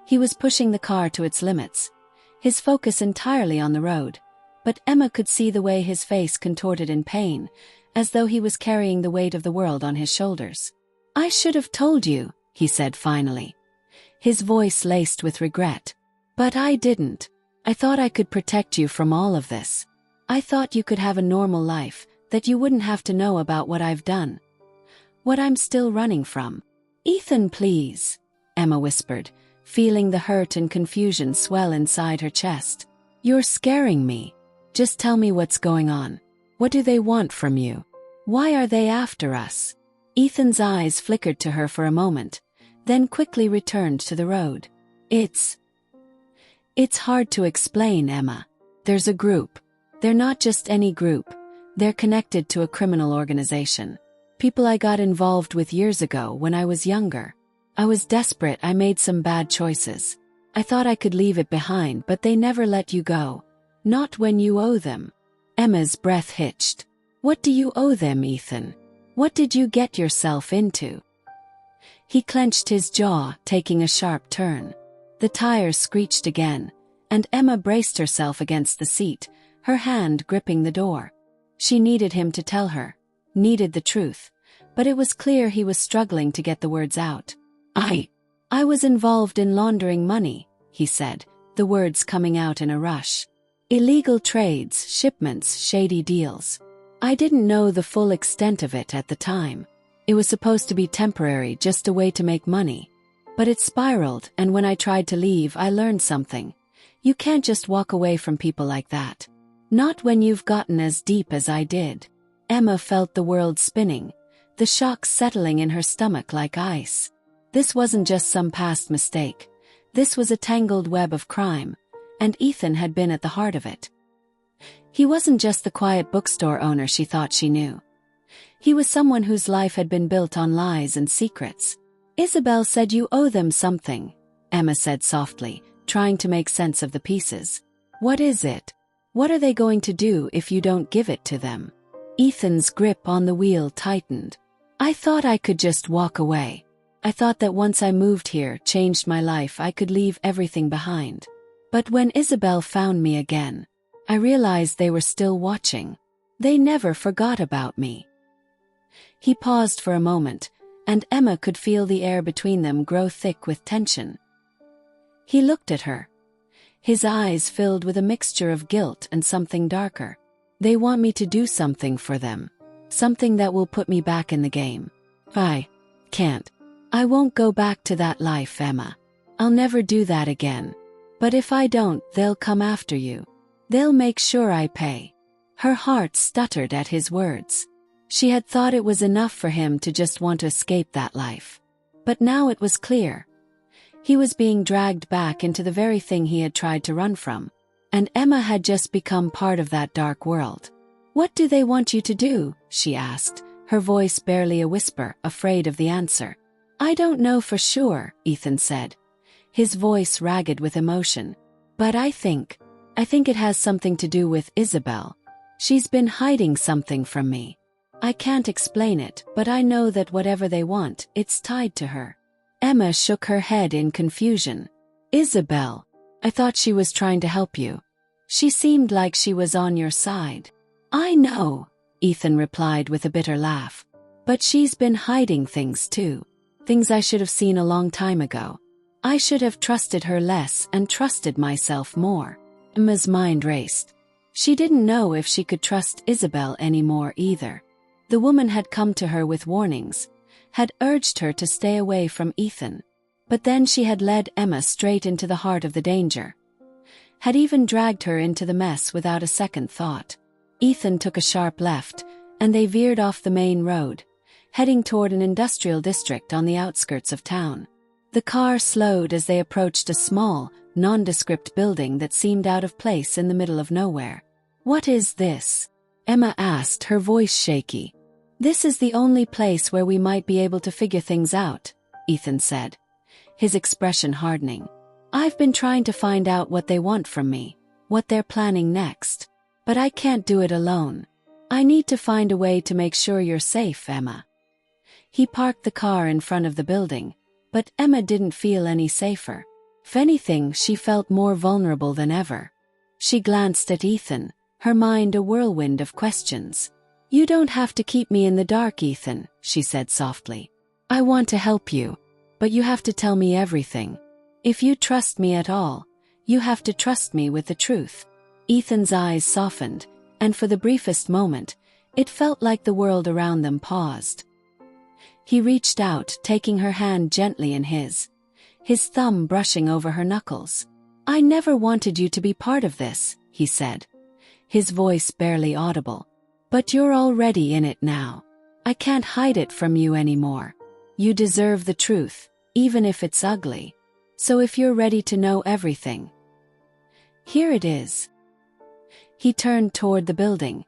He was pushing the car to its limits, his focus entirely on the road, but Emma could see the way his face contorted in pain, as though he was carrying the weight of the world on his shoulders. "I should have told you," he said finally, his voice laced with regret. "But I didn't. I thought I could protect you from all of this. I thought you could have a normal life, that you wouldn't have to know about what I've done. What I'm still running from." "Ethan, please," Emma whispered, feeling the hurt and confusion swell inside her chest. "You're scaring me. Just tell me what's going on. What do they want from you? Why are they after us?" Ethan's eyes flickered to her for a moment, then quickly returned to the road. It's hard to explain, Emma. There's a group. They're not just any group. They're connected to a criminal organization. People I got involved with years ago when I was younger. I was desperate. I made some bad choices. I thought I could leave it behind, but they never let you go. Not when you owe them. Emma's breath hitched. What do you owe them, Ethan? What did you get yourself into? He clenched his jaw, taking a sharp turn. The tires screeched again, and Emma braced herself against the seat, her hand gripping the door. She needed him to tell her, needed the truth, but it was clear he was struggling to get the words out. I was involved in laundering money, he said, the words coming out in a rush. Illegal trades, shipments, shady deals. I didn't know the full extent of it at the time. It was supposed to be temporary, just a way to make money. But it spiraled, and when I tried to leave, I learned something. You can't just walk away from people like that. Not when you've gotten as deep as I did. Emma felt the world spinning, the shock settling in her stomach like ice. This wasn't just some past mistake. This was a tangled web of crime, and Ethan had been at the heart of it. He wasn't just the quiet bookstore owner she thought she knew. He was someone whose life had been built on lies and secrets. Isabel said you owe them something, Emma said softly, trying to make sense of the pieces. What is it? What are they going to do if you don't give it to them? Ethan's grip on the wheel tightened. I thought I could just walk away. I thought that once I moved here, changed my life, I could leave everything behind. But when Isabel found me again, I realized they were still watching. They never forgot about me. He paused for a moment, and Emma could feel the air between them grow thick with tension. He looked at her, his eyes filled with a mixture of guilt and something darker. They want me to do something for them, something that will put me back in the game. I can't. I won't go back to that life, Emma. I'll never do that again. But if I don't, they'll come after you. They'll make sure I pay. Her heart stuttered at his words. She had thought it was enough for him to just want to escape that life. But now it was clear. He was being dragged back into the very thing he had tried to run from. And Emma had just become part of that dark world. "What do they want you to do?" she asked, her voice barely a whisper, afraid of the answer. "I don't know for sure," Ethan said, his voice ragged with emotion. "But I think it has something to do with Isabel. She's been hiding something from me. I can't explain it, but I know that whatever they want, it's tied to her." Emma shook her head in confusion. "Isabel? I thought she was trying to help you. She seemed like she was on your side." "I know," Ethan replied with a bitter laugh. "But she's been hiding things too. Things I should have seen a long time ago. I should have trusted her less and trusted myself more." Emma's mind raced. She didn't know if she could trust Isabel anymore either. The woman had come to her with warnings, had urged her to stay away from Ethan. But then she had led Emma straight into the heart of the danger. Had even dragged her into the mess without a second thought. Ethan took a sharp left, and they veered off the main road, heading toward an industrial district on the outskirts of town. The car slowed as they approached a small, nondescript building that seemed out of place in the middle of nowhere. "What is this?" Emma asked, her voice shaky. "This is the only place where we might be able to figure things out," Ethan said, his expression hardening. "I've been trying to find out what they want from me, what they're planning next. But I can't do it alone. I need to find a way to make sure you're safe, Emma." He parked the car in front of the building, but Emma didn't feel any safer. If anything, she felt more vulnerable than ever. She glanced at Ethan, her mind a whirlwind of questions. "You don't have to keep me in the dark, Ethan," she said softly. "I want to help you, but you have to tell me everything. If you trust me at all, you have to trust me with the truth." Ethan's eyes softened, and for the briefest moment, it felt like the world around them paused. He reached out, taking her hand gently in his thumb brushing over her knuckles. "I never wanted you to be part of this," he said, his voice barely audible. "But you're already in it now. I can't hide it from you anymore. You deserve the truth, even if it's ugly. So if you're ready to know everything, here it is." He turned toward the building,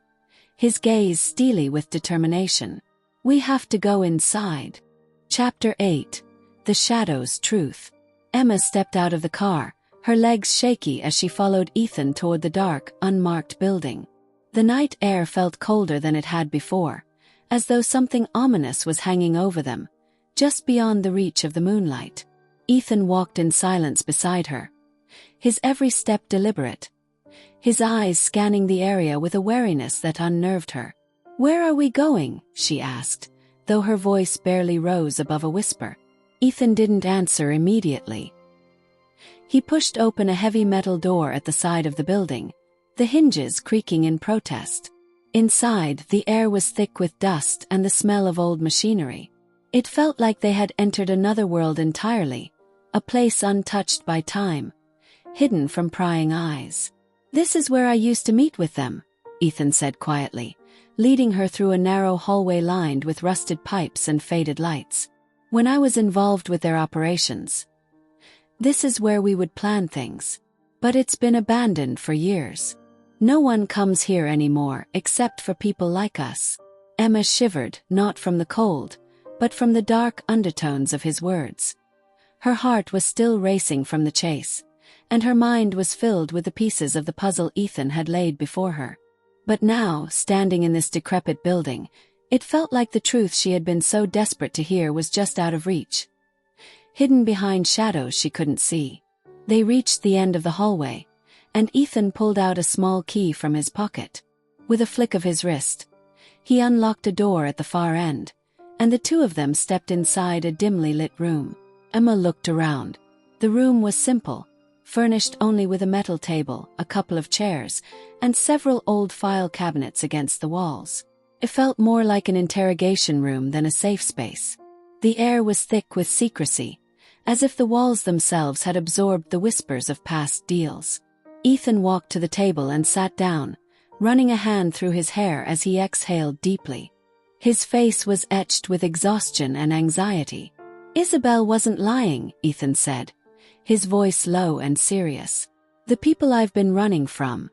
his gaze steely with determination. "We have to go inside." Chapter 8. The Shadow's Truth. Emma stepped out of the car, her legs shaky as she followed Ethan toward the dark, unmarked building. The night air felt colder than it had before, as though something ominous was hanging over them, just beyond the reach of the moonlight. Ethan walked in silence beside her, his every step deliberate, his eyes scanning the area with a wariness that unnerved her. "Where are we going?" she asked, though her voice barely rose above a whisper. Ethan didn't answer immediately. He pushed open a heavy metal door at the side of the building, the hinges creaking in protest. Inside, the air was thick with dust and the smell of old machinery. It felt like they had entered another world entirely, a place untouched by time, hidden from prying eyes. "This is where I used to meet with them," Ethan said quietly, leading her through a narrow hallway lined with rusted pipes and faded lights. "When I was involved with their operations, this is where we would plan things. But it's been abandoned for years. No one comes here anymore except for people like us." Emma shivered, not from the cold, but from the dark undertones of his words. Her heart was still racing from the chase, and her mind was filled with the pieces of the puzzle Ethan had laid before her. But now, standing in this decrepit building, it felt like the truth she had been so desperate to hear was just out of reach, hidden behind shadows she couldn't see. They reached the end of the hallway, and Ethan pulled out a small key from his pocket. With a flick of his wrist, he unlocked a door at the far end, and the two of them stepped inside a dimly lit room. Emma looked around. The room was simple, furnished only with a metal table, a couple of chairs, and several old file cabinets against the walls. It felt more like an interrogation room than a safe space. The air was thick with secrecy, as if the walls themselves had absorbed the whispers of past deals. Ethan walked to the table and sat down, running a hand through his hair as he exhaled deeply. His face was etched with exhaustion and anxiety. "Isabel wasn't lying," Ethan said, his voice low and serious. "The people I've been running from,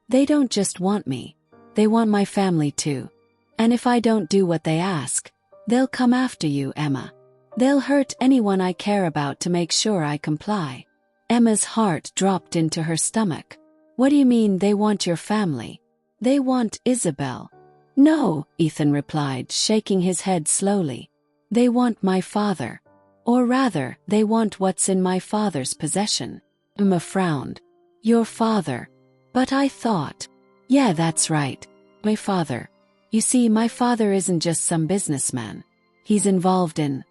they don't just want me, they want my family too. And if I don't do what they ask, they'll come after you, Emma. They'll hurt anyone I care about to make sure I comply." Emma's heart dropped into her stomach. "What do you mean they want your family? They want Isabel." "No," Ethan replied, shaking his head slowly. "They want my father. Or rather, they want what's in my father's possession." Emma frowned. "Your father? But I thought—" "Yeah, that's right. My father. You see, my father isn't just some businessman. He's involved in—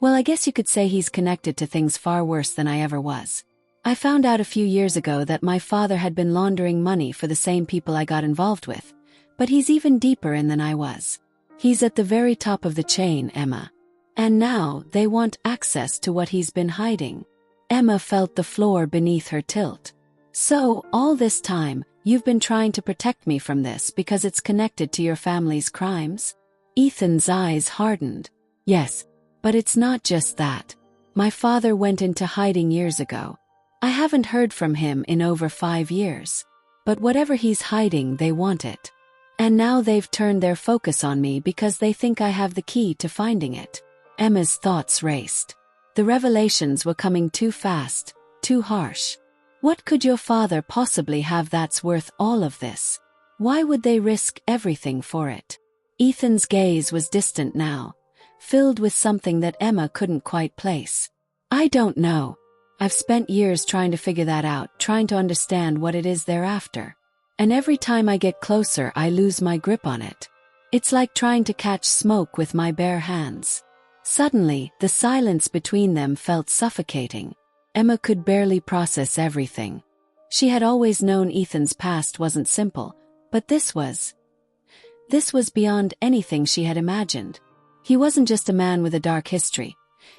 well, I guess you could say he's connected to things far worse than I ever was. I found out a few years ago that my father had been laundering money for the same people I got involved with, but he's even deeper in than I was. He's at the very top of the chain, Emma. And now they want access to what he's been hiding." Emma felt the floor beneath her tilt. "So, all this time, you've been trying to protect me from this because it's connected to your family's crimes?" Ethan's eyes hardened. "Yes, but it's not just that. My father went into hiding years ago. I haven't heard from him in over 5 years. But whatever he's hiding, they want it. And now they've turned their focus on me because they think I have the key to finding it." Emma's thoughts raced. The revelations were coming too fast, too harsh. What could your father possibly have that's worth all of this? Why would they risk everything for it? Ethan's gaze was distant now, filled with something that Emma couldn't quite place. "I don't know. I've spent years trying to figure that out, trying to understand what it is they're after. And every time I get closer, I lose my grip on it. It's like trying to catch smoke with my bare hands." Suddenly, the silence between them felt suffocating. Emma could barely process everything. She had always known Ethan's past wasn't simple, but this was beyond anything she had imagined. He wasn't just a man with a dark history.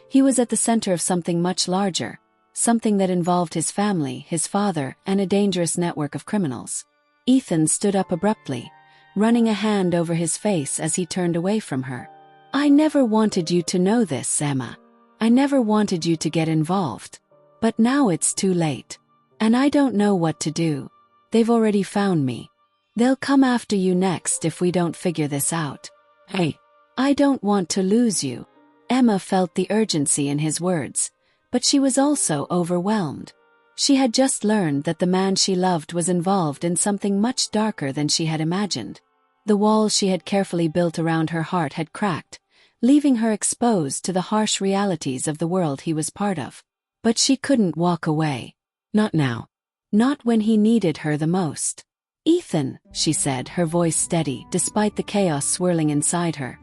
He was at the center of something much larger, something that involved his family, his father, and a dangerous network of criminals. Ethan stood up abruptly, running a hand over his face as he turned away from her. "I never wanted you to know this, Emma. I never wanted you to get involved. But now it's too late. And I don't know what to do. They've already found me. They'll come after you next if we don't figure this out. Hey, I don't want to lose you." Emma felt the urgency in his words, but she was also overwhelmed. She had just learned that the man she loved was involved in something much darker than she had imagined. The walls she had carefully built around her heart had cracked, leaving her exposed to the harsh realities of the world he was part of. But she couldn't walk away. Not now. Not when he needed her the most. "Ethan," she said, her voice steady despite the chaos swirling inside her.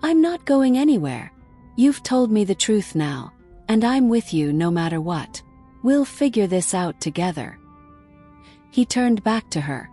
"I'm not going anywhere. You've told me the truth now, and I'm with you no matter what. We'll figure this out together." He turned back to her,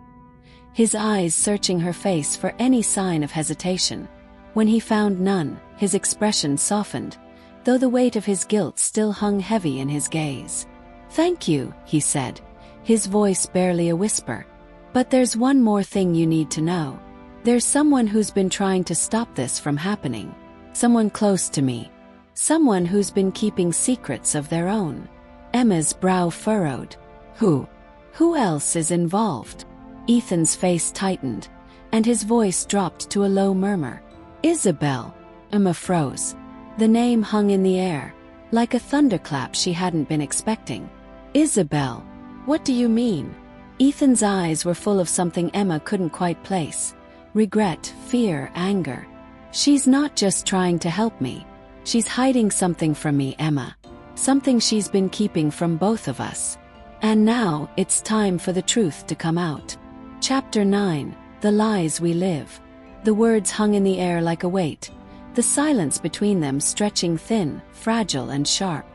his eyes searching her face for any sign of hesitation. When he found none, his expression softened, though the weight of his guilt still hung heavy in his gaze. "Thank you," he said, his voice barely a whisper. "But there's one more thing you need to know. There's someone who's been trying to stop this from happening. Someone close to me. Someone who's been keeping secrets of their own." Emma's brow furrowed. "Who? Who else is involved?" Ethan's face tightened, and his voice dropped to a low murmur. "Isabel." Emma froze. The name hung in the air, like a thunderclap she hadn't been expecting. "Isabel? What do you mean?" Ethan's eyes were full of something Emma couldn't quite place. Regret, fear, anger. "She's not just trying to help me. She's hiding something from me, Emma. Something she's been keeping from both of us. And now, it's time for the truth to come out." Chapter 9. The Lies We Live. The words hung in the air like a weight, the silence between them stretching thin, fragile and sharp.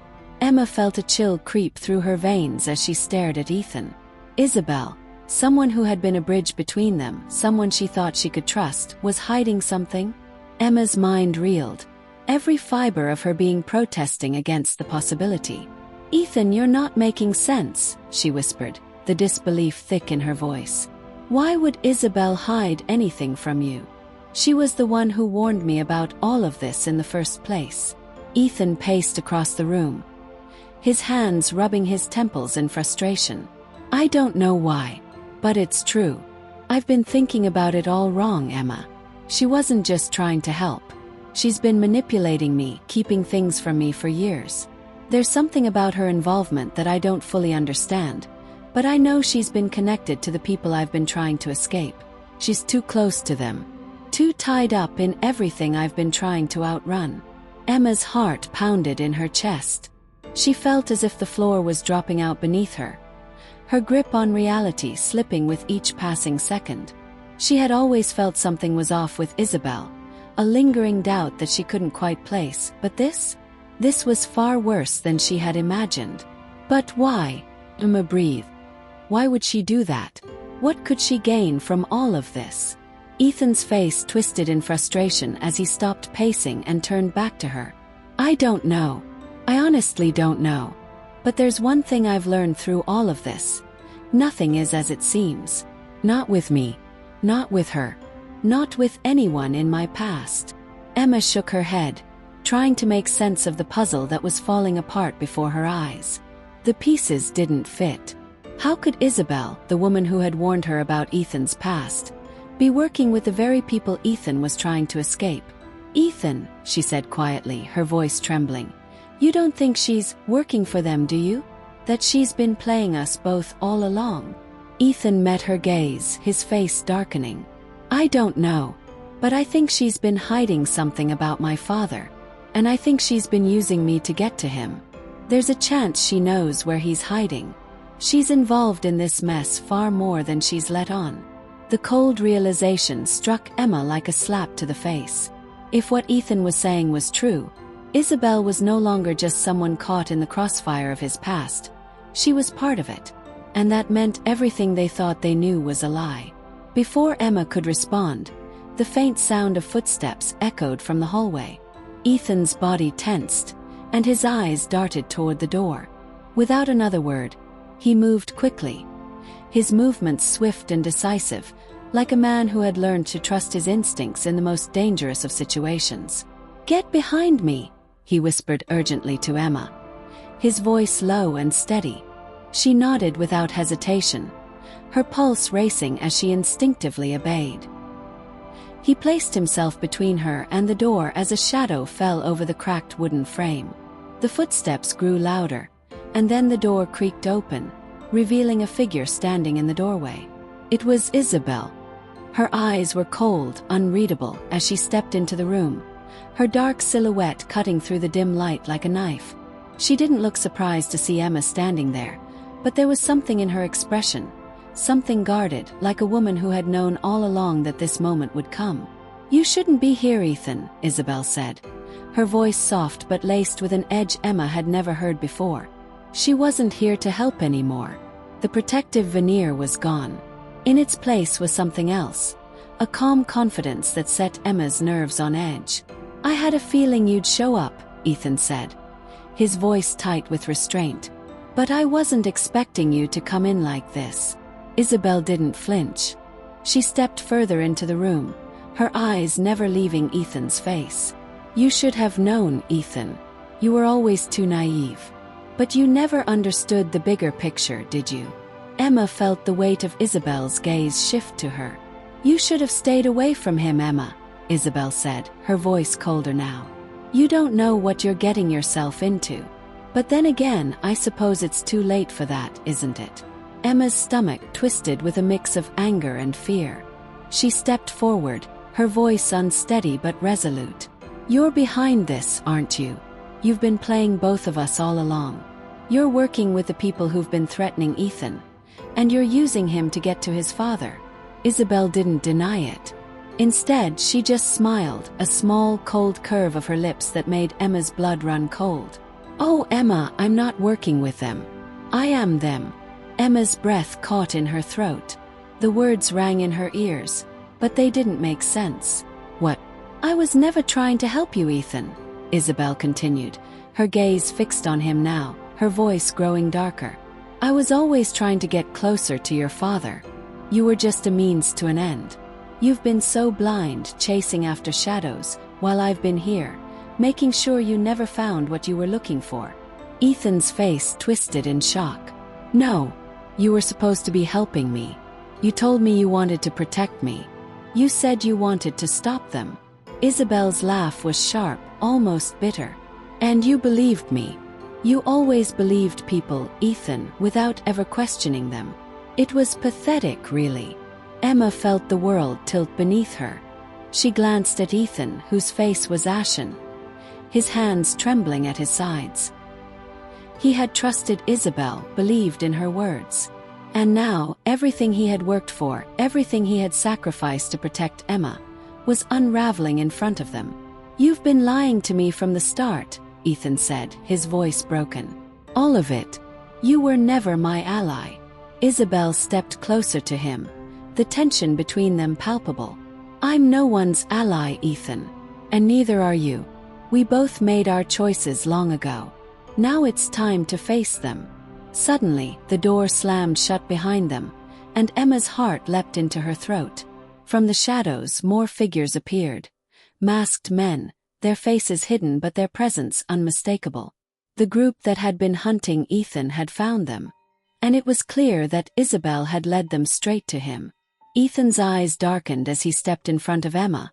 Emma felt a chill creep through her veins as she stared at Ethan. Isabel, someone who had been a bridge between them, someone she thought she could trust, was hiding something? Emma's mind reeled, every fiber of her being protesting against the possibility. "Ethan, you're not making sense," she whispered, the disbelief thick in her voice. "Why would Isabel hide anything from you? She was the one who warned me about all of this in the first place." Ethan paced across the room, his hands rubbing his temples in frustration. "I don't know why, but it's true. I've been thinking about it all wrong, Emma. She wasn't just trying to help. She's been manipulating me, keeping things from me for years. There's something about her involvement that I don't fully understand, but I know she's been connected to the people I've been trying to escape. She's too close to them, too tied up in everything I've been trying to outrun." Emma's heart pounded in her chest. She felt as if the floor was dropping out beneath her, her grip on reality slipping with each passing second. She had always felt something was off with Isabel, a lingering doubt that she couldn't quite place, but this was far worse than she had imagined. But why? Emma breathed. Why would she do that? What could she gain from all of this? Ethan's face twisted in frustration as he stopped pacing and turned back to her. "I don't know. I honestly don't know. But there's one thing I've learned through all of this. Nothing is as it seems. Not with me. Not with her. Not with anyone in my past." Emma shook her head, trying to make sense of the puzzle that was falling apart before her eyes. The pieces didn't fit. How could Isabel, the woman who had warned her about Ethan's past, be working with the very people Ethan was trying to escape? "Ethan," she said quietly, her voice trembling, "you don't think she's working for them, do you? That she's been playing us both all along?" Ethan met her gaze, his face darkening. "I don't know. But I think she's been hiding something about my father. And I think she's been using me to get to him. There's a chance she knows where he's hiding. She's involved in this mess far more than she's let on." The cold realization struck Emma like a slap to the face. If what Ethan was saying was true, Isabel was no longer just someone caught in the crossfire of his past. She was part of it. And that meant everything they thought they knew was a lie. Before Emma could respond, the faint sound of footsteps echoed from the hallway. Ethan's body tensed, and his eyes darted toward the door. Without another word, he moved quickly, his movements swift and decisive, like a man who had learned to trust his instincts in the most dangerous of situations. "Get behind me," he whispered urgently to Emma, his voice low and steady. She nodded without hesitation, her pulse racing as she instinctively obeyed. He placed himself between her and the door as a shadow fell over the cracked wooden frame. The footsteps grew louder, and then the door creaked open, revealing a figure standing in the doorway. It was Isabel. Her eyes were cold, unreadable, as she stepped into the room, her dark silhouette cutting through the dim light like a knife. She didn't look surprised to see Emma standing there, but there was something in her expression, something guarded, like a woman who had known all along that this moment would come. "You shouldn't be here, Ethan," Isabel said, her voice soft but laced with an edge Emma had never heard before. She wasn't here to help anymore. The protective veneer was gone. In its place was something else, a calm confidence that set Emma's nerves on edge. "I had a feeling you'd show up," Ethan said, his voice tight with restraint. "But I wasn't expecting you to come in like this." Isabel didn't flinch. She stepped further into the room, her eyes never leaving Ethan's face. "You should have known, Ethan. You were always too naive. But you never understood the bigger picture, did you?" Emma felt the weight of Isabel's gaze shift to her. "You should have stayed away from him, Emma," Isabel said, her voice colder now. "You don't know what you're getting yourself into. But then again, I suppose it's too late for that, isn't it?" Emma's stomach twisted with a mix of anger and fear. She stepped forward, her voice unsteady but resolute. "You're behind this, aren't you? You've been playing both of us all along. You're working with the people who've been threatening Ethan, and you're using him to get to his father." Isabel didn't deny it. Instead, she just smiled, a small, cold curve of her lips that made Emma's blood run cold. "Oh, Emma, I'm not working with them. I am them." Emma's breath caught in her throat. The words rang in her ears, but they didn't make sense. "What?" "I was never trying to help you, Ethan," Isabel continued, her gaze fixed on him now, her voice growing darker. "I was always trying to get closer to your father. You were just a means to an end. You've been so blind, chasing after shadows, while I've been here, making sure you never found what you were looking for." Ethan's face twisted in shock. "No. You were supposed to be helping me. You told me you wanted to protect me. You said you wanted to stop them." Isabel's laugh was sharp, almost bitter. "And you believed me. You always believed people, Ethan, without ever questioning them. It was pathetic, really." Emma felt the world tilt beneath her. She glanced at Ethan, whose face was ashen, his hands trembling at his sides. He had trusted Isabel, believed in her words. And now, everything he had worked for, everything he had sacrificed to protect Emma, was unraveling in front of them. "You've been lying to me from the start," Ethan said, his voice broken. "All of it. You were never my ally." Isabel stepped closer to him, the tension between them palpable. "I'm no one's ally, Ethan. And neither are you. We both made our choices long ago. Now it's time to face them." Suddenly, the door slammed shut behind them, and Emma's heart leapt into her throat. From the shadows, more figures appeared. Masked men, their faces hidden but their presence unmistakable. The group that had been hunting Ethan had found them. And it was clear that Isabel had led them straight to him. Ethan's eyes darkened as he stepped in front of Emma,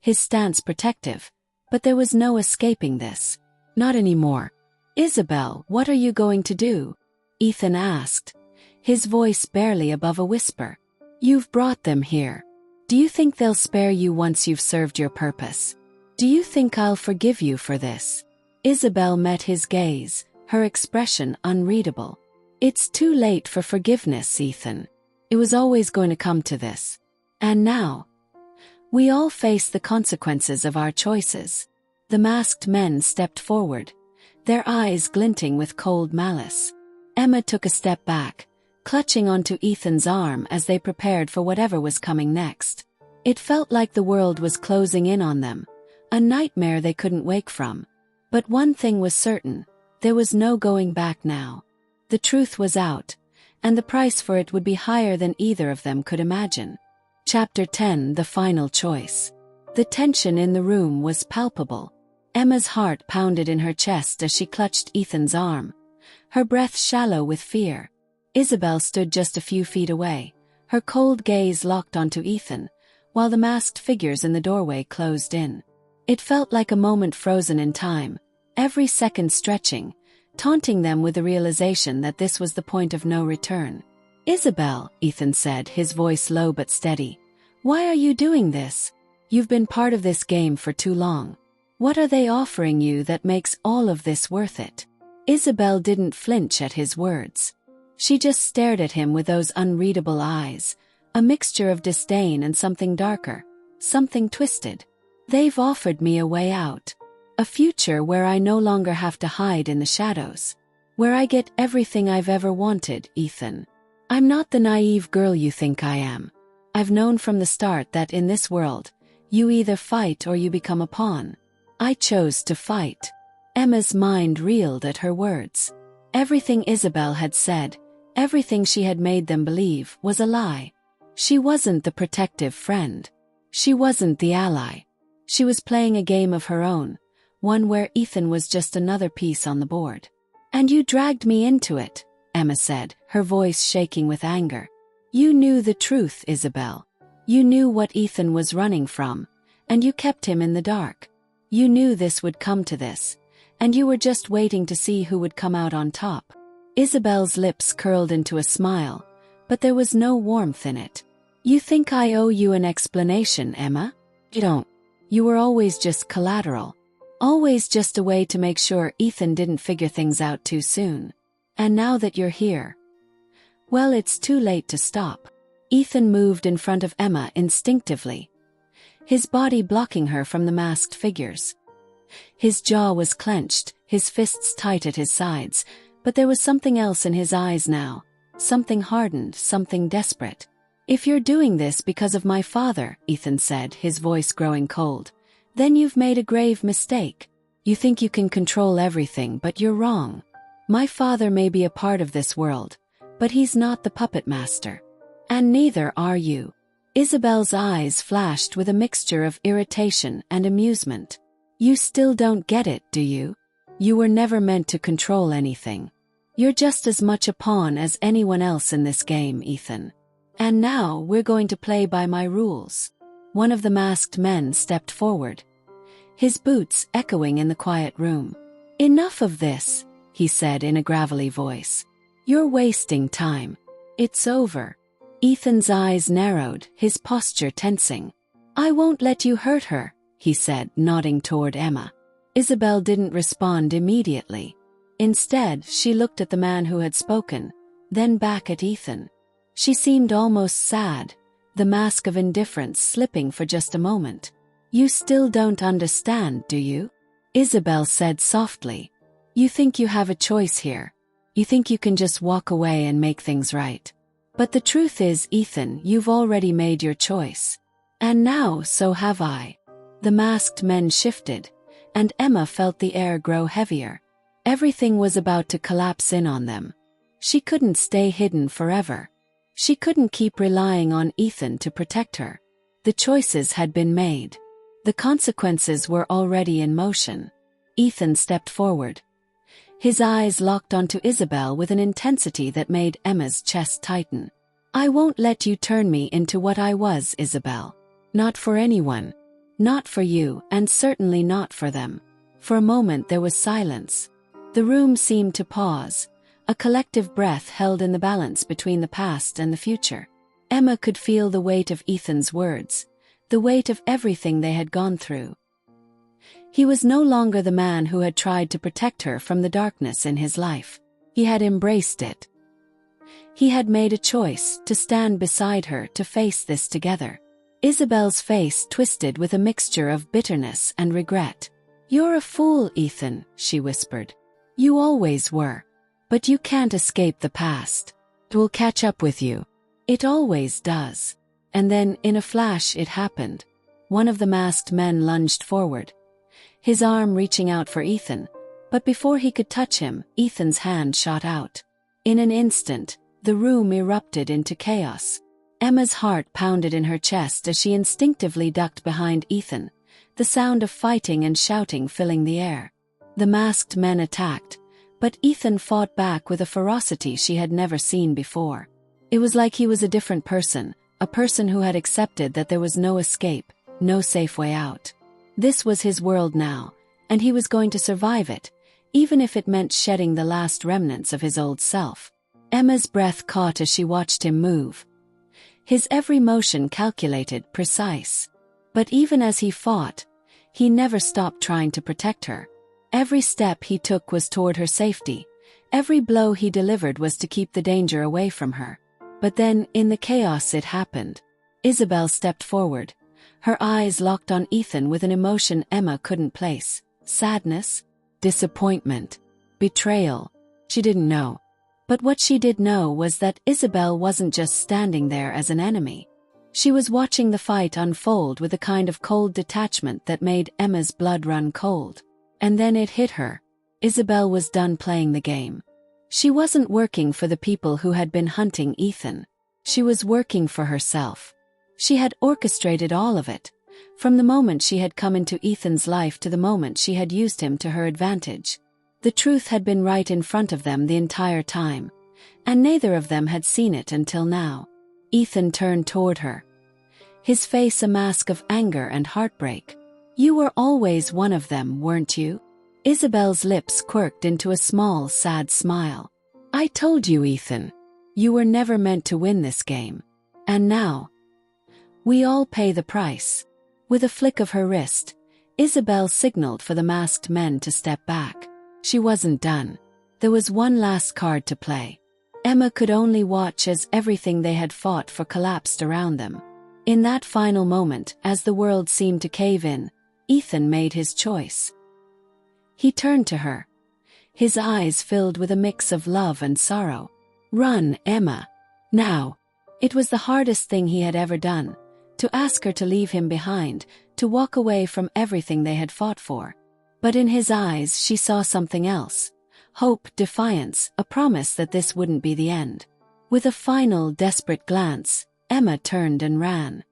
his stance protective, but there was no escaping this. "Not anymore." "Isabel, what are you going to do?" Ethan asked, his voice barely above a whisper. "You've brought them here. Do you think they'll spare you once you've served your purpose? Do you think I'll forgive you for this?" Isabel met his gaze, her expression unreadable. "It's too late for forgiveness, Ethan. It was always going to come to this. And now, we all face the consequences of our choices." The masked men stepped forward, their eyes glinting with cold malice. Emma took a step back, clutching onto Ethan's arm as they prepared for whatever was coming next. It felt like the world was closing in on them, a nightmare they couldn't wake from. But one thing was certain, there was no going back now. The truth was out, and the price for it would be higher than either of them could imagine. Chapter 10: The Final Choice. The tension in the room was palpable. Emma's heart pounded in her chest as she clutched Ethan's arm, her breath shallow with fear. Isabel stood just a few feet away, her cold gaze locked onto Ethan, while the masked figures in the doorway closed in. It felt like a moment frozen in time, every second stretching, taunting them with the realization that this was the point of no return. "Isabel," Ethan said, his voice low but steady, "why are you doing this? You've been part of this game for too long. What are they offering you that makes all of this worth it?" Isabel didn't flinch at his words. She just stared at him with those unreadable eyes, a mixture of disdain and something darker, something twisted. "They've offered me a way out. A future where I no longer have to hide in the shadows. Where I get everything I've ever wanted, Ethan. I'm not the naive girl you think I am. I've known from the start that in this world, you either fight or you become a pawn. I chose to fight." Emma's mind reeled at her words. Everything Isabel had said, everything she had made them believe, was a lie. She wasn't the protective friend. She wasn't the ally. She was playing a game of her own, one where Ethan was just another piece on the board. "And you dragged me into it," Emma said, her voice shaking with anger. "You knew the truth, Isabel. You knew what Ethan was running from, and you kept him in the dark. You knew this would come to this, and you were just waiting to see who would come out on top." Isabel's lips curled into a smile, but there was no warmth in it. "You think I owe you an explanation, Emma? You don't. You were always just collateral. Always just a way to make sure Ethan didn't figure things out too soon. And now that you're here, well, it's too late to stop." Ethan moved in front of Emma instinctively, his body blocking her from the masked figures. His jaw was clenched, his fists tight at his sides, but there was something else in his eyes now, something hardened, something desperate. "If you're doing this because of my father," Ethan said, his voice growing cold, "then you've made a grave mistake. You think you can control everything, but you're wrong. My father may be a part of this world, but he's not the puppet master. And neither are you." Isabel's eyes flashed with a mixture of irritation and amusement. "You still don't get it, do you? You were never meant to control anything. You're just as much a pawn as anyone else in this game, Ethan. And now we're going to play by my rules." One of the masked men stepped forward, his boots echoing in the quiet room. "Enough of this," he said in a gravelly voice. "You're wasting time. It's over." Ethan's eyes narrowed, his posture tensing. "I won't let you hurt her," he said, nodding toward Emma. Isabel didn't respond immediately. Instead, she looked at the man who had spoken, then back at Ethan. She seemed almost sad, the mask of indifference slipping for just a moment. "You still don't understand, do you?" Isabel said softly. "You think you have a choice here. You think you can just walk away and make things right. But the truth is, Ethan, you've already made your choice. And now so have I." The masked men shifted, and Emma felt the air grow heavier. Everything was about to collapse in on them. She couldn't stay hidden forever. She couldn't keep relying on Ethan to protect her. The choices had been made. The consequences were already in motion. Ethan stepped forward. His eyes locked onto Isabel with an intensity that made Emma's chest tighten. "I won't let you turn me into what I was, Isabel. Not for anyone. Not for you, and certainly not for them." For a moment there was silence. The room seemed to pause, a collective breath held in the balance between the past and the future. Emma could feel the weight of Ethan's words, the weight of everything they had gone through. He was no longer the man who had tried to protect her from the darkness in his life. He had embraced it. He had made a choice to stand beside her, to face this together. Isabel's face twisted with a mixture of bitterness and regret. "You're a fool, Ethan," she whispered. "You always were. But you can't escape the past. It will catch up with you. It always does." And then, in a flash, it happened. One of the masked men lunged forward, his arm reaching out for Ethan, but before he could touch him, Ethan's hand shot out. In an instant, the room erupted into chaos. Emma's heart pounded in her chest as she instinctively ducked behind Ethan, the sound of fighting and shouting filling the air. The masked men attacked, but Ethan fought back with a ferocity she had never seen before. It was like he was a different person, a person who had accepted that there was no escape, no safe way out. This was his world now, and he was going to survive it, even if it meant shedding the last remnants of his old self. Emma's breath caught as she watched him move. His every motion calculated, precise. But even as he fought, he never stopped trying to protect her. Every step he took was toward her safety. Every blow he delivered was to keep the danger away from her. But then, in the chaos, it happened. Isabel stepped forward, her eyes locked on Ethan with an emotion Emma couldn't place. Sadness? Disappointment? Betrayal? She didn't know. But what she did know was that Isabel wasn't just standing there as an enemy. She was watching the fight unfold with a kind of cold detachment that made Emma's blood run cold. And then it hit her. Isabel was done playing the game. She wasn't working for the people who had been hunting Ethan. She was working for herself. She had orchestrated all of it, from the moment she had come into Ethan's life to the moment she had used him to her advantage. The truth had been right in front of them the entire time, and neither of them had seen it until now. Ethan turned toward her, his face a mask of anger and heartbreak. "You were always one of them, weren't you?" Isabel's lips quirked into a small, sad smile. "I told you, Ethan. You were never meant to win this game. And now, we all pay the price." With a flick of her wrist, Isabel signaled for the masked men to step back. She wasn't done. There was one last card to play. Emma could only watch as everything they had fought for collapsed around them. In that final moment, as the world seemed to cave in, Ethan made his choice. He turned to her, his eyes filled with a mix of love and sorrow. "Run, Emma. Now." It was the hardest thing he had ever done, to ask her to leave him behind, to walk away from everything they had fought for. But in his eyes she saw something else. Hope, defiance, a promise that this wouldn't be the end. With a final, desperate glance, Emma turned and ran.